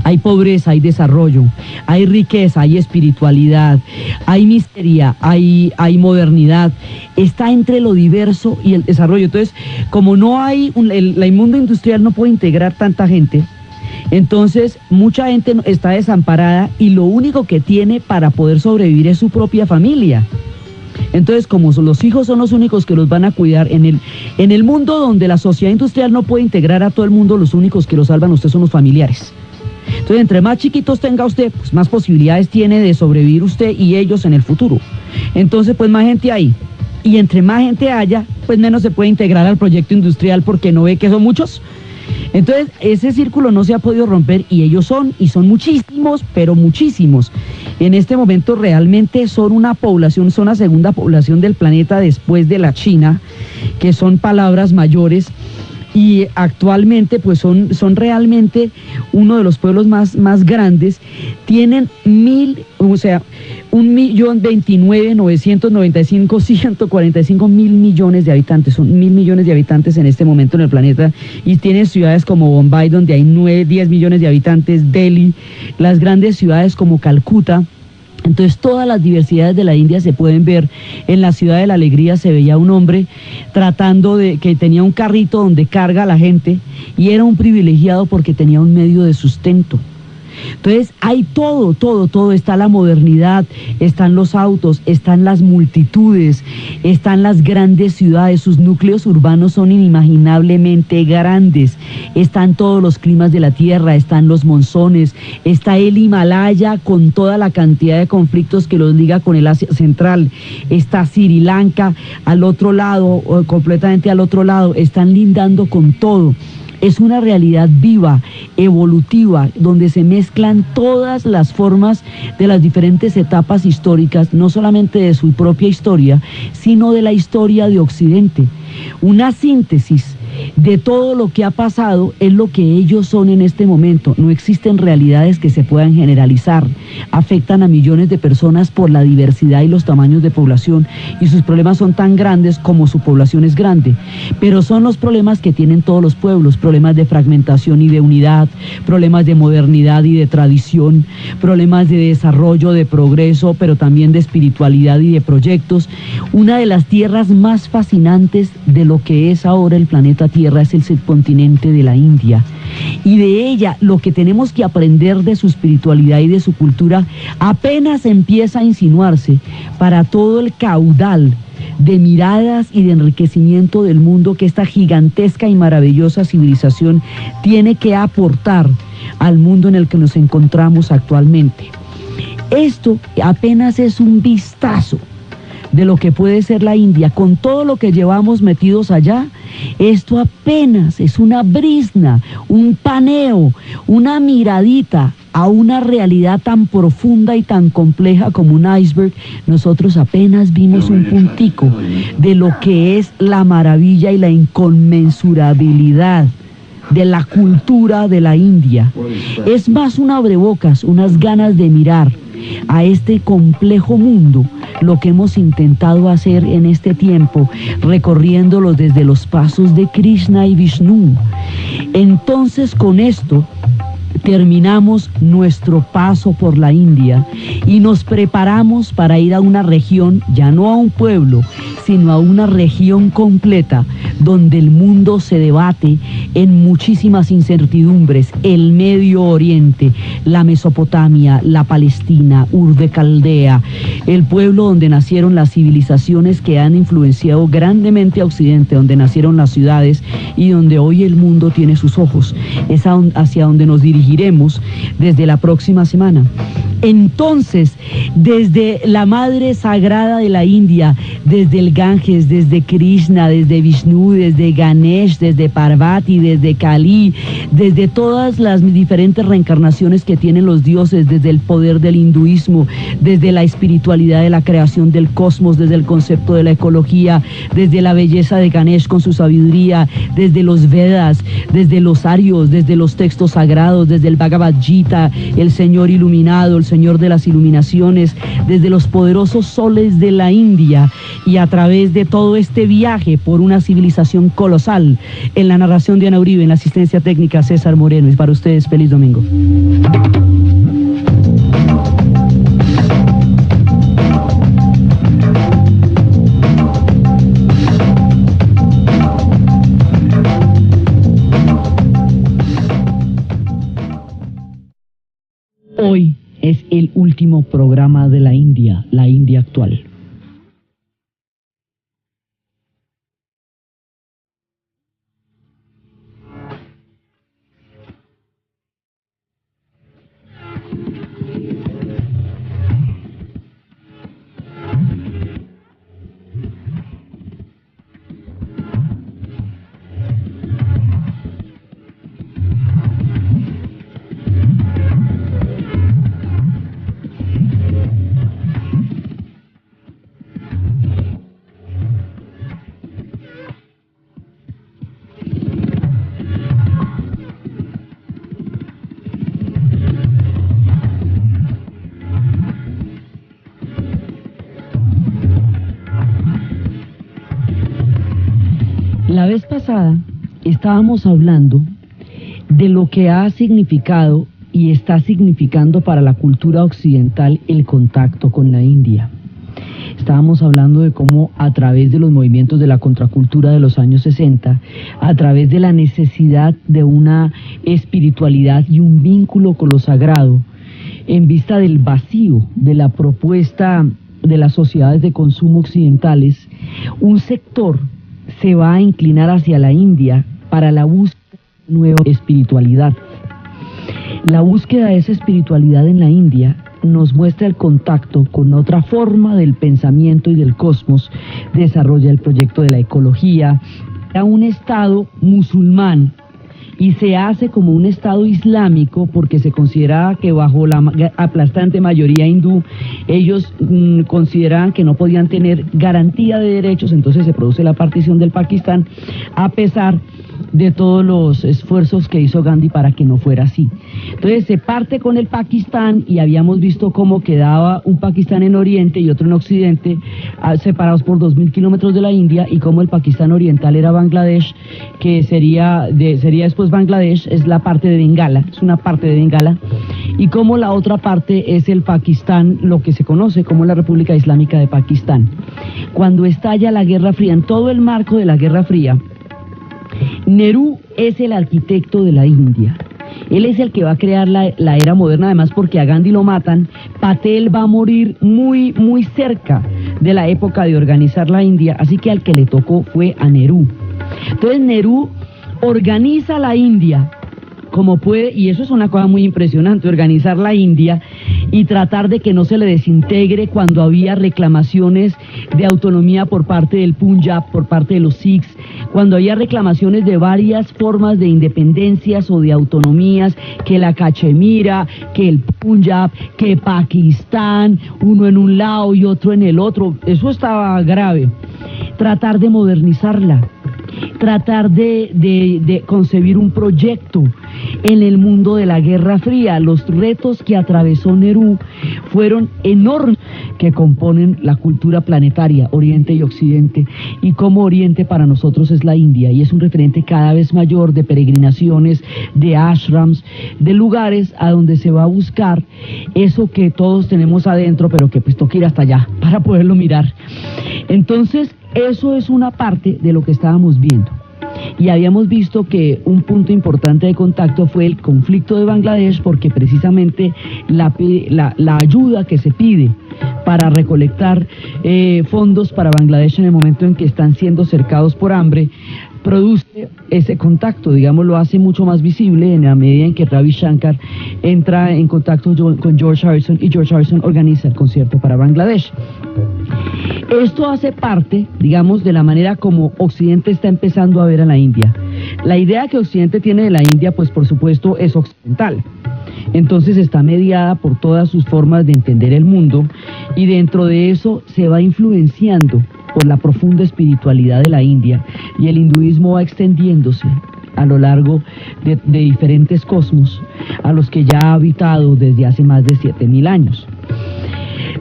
Hay pobreza, hay desarrollo, hay riqueza, hay espiritualidad, hay misteria, hay modernidad. Está entre lo diverso y el desarrollo. Entonces, como no hay, el mundo industrial no puede integrar tanta gente, entonces mucha gente está desamparada y lo único que tiene para poder sobrevivir es su propia familia. Entonces, como los hijos son los únicos que los van a cuidar, en el mundo donde la sociedad industrial no puede integrar a todo el mundo, los únicos que lo salvan a usted son los familiares. Entonces, entre más chiquitos tenga usted, pues más posibilidades tiene de sobrevivir usted y ellos en el futuro. Entonces, pues más gente hay. Y entre más gente haya, pues menos se puede integrar al proyecto industrial porque no ve que son muchos. Entonces, ese círculo no se ha podido romper y ellos son muchísimos, pero muchísimos. En este momento realmente son una población, son la segunda población del planeta después de la China, que son palabras mayores. Y actualmente pues son realmente uno de los pueblos más grandes. Tienen 1.029.995.145.000 millones de habitantes. Son 1.000 millones de habitantes en este momento en el planeta, y tienen ciudades como Bombay, donde hay 10 millones de habitantes, Delhi, las grandes ciudades como Calcuta. Entonces todas las diversidades de la India se pueden ver. En la Ciudad de la Alegría se veía un hombre que tenía un carrito donde carga a la gente y era un privilegiado porque tenía un medio de sustento. Entonces hay todo, está la modernidad, están los autos, están las multitudes, están las grandes ciudades, sus núcleos urbanos son inimaginablemente grandes, están todos los climas de la tierra, están los monzones, está el Himalaya con toda la cantidad de conflictos que los liga con el Asia Central, está Sri Lanka al otro lado, completamente al otro lado, están lindando con todo. Es una realidad viva, evolutiva, donde se mezclan todas las formas de las diferentes etapas históricas, no solamente de su propia historia, sino de la historia de Occidente. Una síntesis de todo lo que ha pasado es lo que ellos son en este momento. No existen realidades que se puedan generalizar. Afectan a millones de personas por la diversidad y los tamaños de población, y sus problemas son tan grandes como su población es grande. Pero son los problemas que tienen todos los pueblos: problemas de fragmentación y de unidad, problemas de modernidad y de tradición, problemas de desarrollo, de progreso, pero también de espiritualidad y de proyectos. Una de las tierras más fascinantes de lo que es ahora el planeta Tierra es el subcontinente de la India, y de ella lo que tenemos que aprender de su espiritualidad y de su cultura apenas empieza a insinuarse para todo el caudal de miradas y de enriquecimiento del mundo que esta gigantesca y maravillosa civilización tiene que aportar al mundo en el que nos encontramos actualmente. Esto apenas es un vistazo de lo que puede ser la India. Con todo lo que llevamos metidos allá, esto apenas es una brizna, un paneo, una miradita a una realidad tan profunda y tan compleja como un iceberg. Nosotros apenas vimos un puntico de lo que es la maravilla y la inconmensurabilidad de la cultura de la India. Es más un abrebocas, unas ganas de mirar a este complejo mundo, lo que hemos intentado hacer en este tiempo, recorriéndolo desde los pasos de Krishna y Vishnu. Entonces, con esto terminamos nuestro paso por la India y nos preparamos para ir a una región, ya no a un pueblo, sino a una región completa, donde el mundo se debate en muchísimas incertidumbres: el Medio Oriente, la Mesopotamia, la Palestina, Ur de Caldea, el pueblo donde nacieron las civilizaciones que han influenciado grandemente a Occidente, donde nacieron las ciudades y donde hoy el mundo tiene sus ojos. Es hacia donde nos dirigiremos desde la próxima semana. Entonces, desde la madre sagrada de la India, desde el Ganges, desde Krishna, desde Vishnu, desde Ganesh, desde Parvati, desde Kali, desde todas las diferentes reencarnaciones que tienen los dioses, desde el poder del hinduismo, desde la espiritualidad de la creación del cosmos, desde el concepto de la ecología, desde la belleza de Ganesh con su sabiduría, desde los Vedas, desde los Arios, desde los textos sagrados, desde el Bhagavad Gita, el Señor iluminado, el Señor de las iluminaciones, desde los poderosos soles de la India, y a través de todo este viaje por una civilización colosal. En la narración de Ana Uribe, en la asistencia técnica César Moreno. Y para ustedes, feliz domingo. Hoy es el último programa de la India actual. La vez pasada estábamos hablando de lo que ha significado y está significando para la cultura occidental el contacto con la India. Estábamos hablando de cómo a través de los movimientos de la contracultura de los años 60, a través de la necesidad de una espiritualidad y un vínculo con lo sagrado, en vista del vacío de la propuesta de las sociedades de consumo occidentales, un sector se va a inclinar hacia la India para la búsqueda de una nueva espiritualidad. La búsqueda de esa espiritualidad en la India nos muestra el contacto con otra forma del pensamiento y del cosmos, desarrolla el proyecto de la ecología, a un Estado musulmán, y se hace como un Estado islámico porque se considera que bajo la aplastante mayoría hindú, ellos consideraban que no podían tener garantía de derechos. Entonces se produce la partición del Pakistán, a pesar de todos los esfuerzos que hizo Gandhi para que no fuera así. Entonces se parte con el Pakistán, y habíamos visto cómo quedaba un Pakistán en Oriente y otro en Occidente, separados por 2000 kilómetros de la India, y cómo el Pakistán oriental era Bangladesh, que sería después Bangladesh, es la parte de Bengala, es una parte de Bengala, y cómo la otra parte es el Pakistán, lo que se conoce como la República Islámica de Pakistán. Cuando estalla la Guerra Fría, en todo el marco de la Guerra Fría, Nehru es el arquitecto de la India. Él es el que va a crear la era moderna, además porque a Gandhi lo matan. Patel va a morir muy cerca de la época de organizar la India, así que al que le tocó fue a Nehru. Entonces Nehru organiza la India como puede, y eso es una cosa muy impresionante, organizar la India y tratar de que no se le desintegre cuando había reclamaciones de autonomía por parte del Punjab, por parte de los Sikhs, cuando había reclamaciones de varias formas de independencias o de autonomías, que la Cachemira, que el Punjab, que Pakistán, uno en un lado y otro en el otro, eso estaba grave. Tratar de modernizarla, tratar de concebir un proyecto en el mundo de la Guerra Fría. Los retos que atravesó Nehru fueron enormes, que componen la cultura planetaria, Oriente y Occidente, y como Oriente para nosotros es la India, y es un referente cada vez mayor de peregrinaciones, de ashrams, de lugares a donde se va a buscar eso que todos tenemos adentro, pero que pues toca ir hasta allá para poderlo mirar. Entonces, eso es una parte de lo que estábamos viendo. Y habíamos visto que un punto importante de contacto fue el conflicto de Bangladesh, porque precisamente la ayuda que se pide para recolectar fondos para Bangladesh en el momento en que están siendo cercados por hambre, produce ese contacto, digamos, lo hace mucho más visible en la medida en que Ravi Shankar entra en contacto con George Harrison, y George Harrison organiza el concierto para Bangladesh. Esto hace parte, digamos, de la manera como Occidente está empezando a ver a la India. La idea que Occidente tiene de la India, pues por supuesto, es occidental. Entonces está mediada por todas sus formas de entender el mundo, y dentro de eso se va influenciando por la profunda espiritualidad de la India, y el hinduismo va extendiéndose a lo largo de diferentes cosmos a los que ya ha habitado desde hace más de 7.000 años.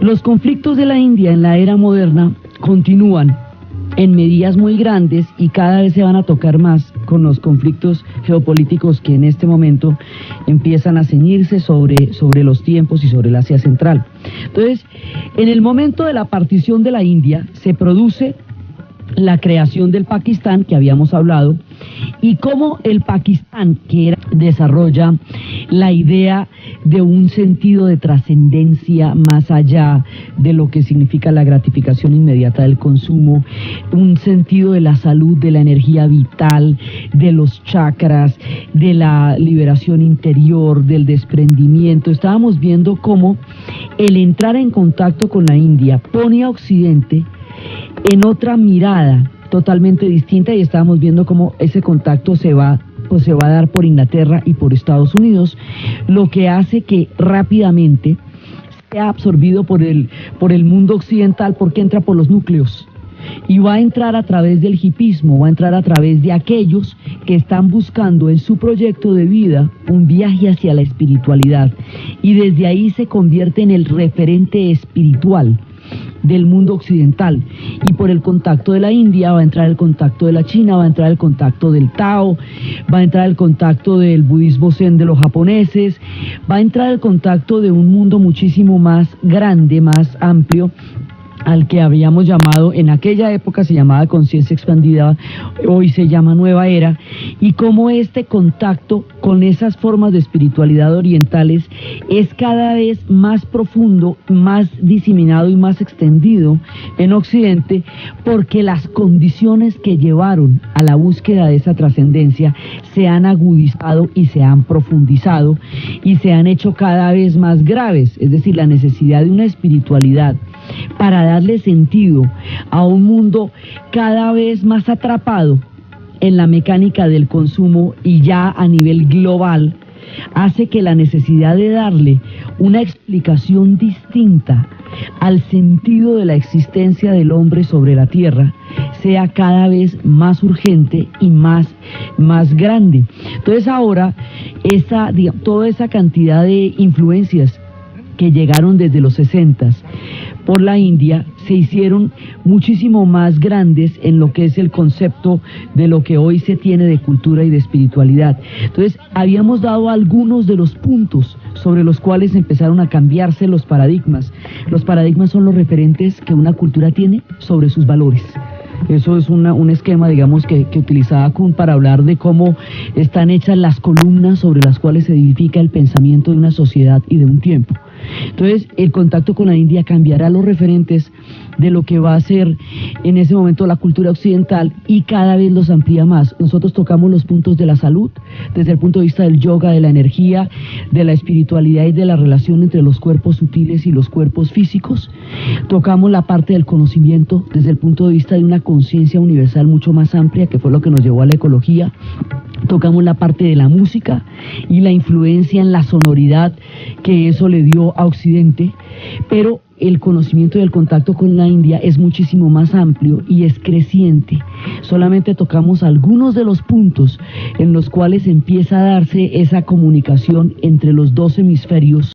Los conflictos de la India en la era moderna continúan en medidas muy grandes y cada vez se van a tocar más con los conflictos geopolíticos que en este momento empiezan a ceñirse sobre los tiempos y sobre el Asia Central. Entonces, en el momento de la partición de la India se produce la creación del Pakistán, que habíamos hablado, y cómo el Pakistán, desarrolla la idea de un sentido de trascendencia más allá de lo que significa la gratificación inmediata del consumo, un sentido de la salud, de la energía vital, de los chakras, de la liberación interior, del desprendimiento. Estábamos viendo cómo el entrar en contacto con la India pone a Occidente en otra mirada totalmente distinta, y estábamos viendo cómo ese contacto se va a dar por Inglaterra y por Estados Unidos, lo que hace que rápidamente sea absorbido por el mundo occidental, porque entra por los núcleos y va a entrar a través del hipismo, va a entrar a través de aquellos que están buscando en su proyecto de vida un viaje hacia la espiritualidad, y desde ahí se convierte en el referente espiritual del mundo occidental, y por el contacto de la India va a entrar el contacto de la China, va a entrar el contacto del Tao, va a entrar el contacto del budismo zen de los japoneses, va a entrar el contacto de un mundo muchísimo más grande, más amplio, al que habíamos llamado, en aquella época se llamaba conciencia expandida, hoy se llama nueva era, y cómo este contacto con esas formas de espiritualidad orientales es cada vez más profundo, más diseminado y más extendido en Occidente, porque las condiciones que llevaron a la búsqueda de esa trascendencia se han agudizado y se han profundizado y se han hecho cada vez más graves, es decir, la necesidad de una espiritualidad para darle sentido a un mundo cada vez más atrapado en la mecánica del consumo y ya a nivel global, hace que la necesidad de darle una explicación distinta al sentido de la existencia del hombre sobre la tierra sea cada vez más urgente y más grande. Entonces ahora toda esa cantidad de influencias que llegaron desde los 60s por la India se hicieron muchísimo más grandes en lo que es el concepto de lo que hoy se tiene de cultura y de espiritualidad. Entonces, habíamos dado algunos de los puntos sobre los cuales empezaron a cambiarse los paradigmas. Los paradigmas son los referentes que una cultura tiene sobre sus valores. Eso es un esquema, digamos, que utilizaba Kuhn para hablar de cómo están hechas las columnas sobre las cuales se edifica el pensamiento de una sociedad y de un tiempo. Entonces, el contacto con la India cambiará los referentes de lo que va a ser en ese momento la cultura occidental y cada vez los amplía más. Nosotros tocamos los puntos de la salud desde el punto de vista del yoga, de la energía, de la espiritualidad y de la relación entre los cuerpos sutiles y los cuerpos físicos. Tocamos la parte del conocimiento desde el punto de vista de una conciencia universal mucho más amplia, que fue lo que nos llevó a la ecología. Tocamos la parte de la música y la influencia en la sonoridad que eso le dio a Occidente, pero el conocimiento y el contacto con la India es muchísimo más amplio y es creciente. Solamente tocamos algunos de los puntos en los cuales empieza a darse esa comunicación entre los dos hemisferios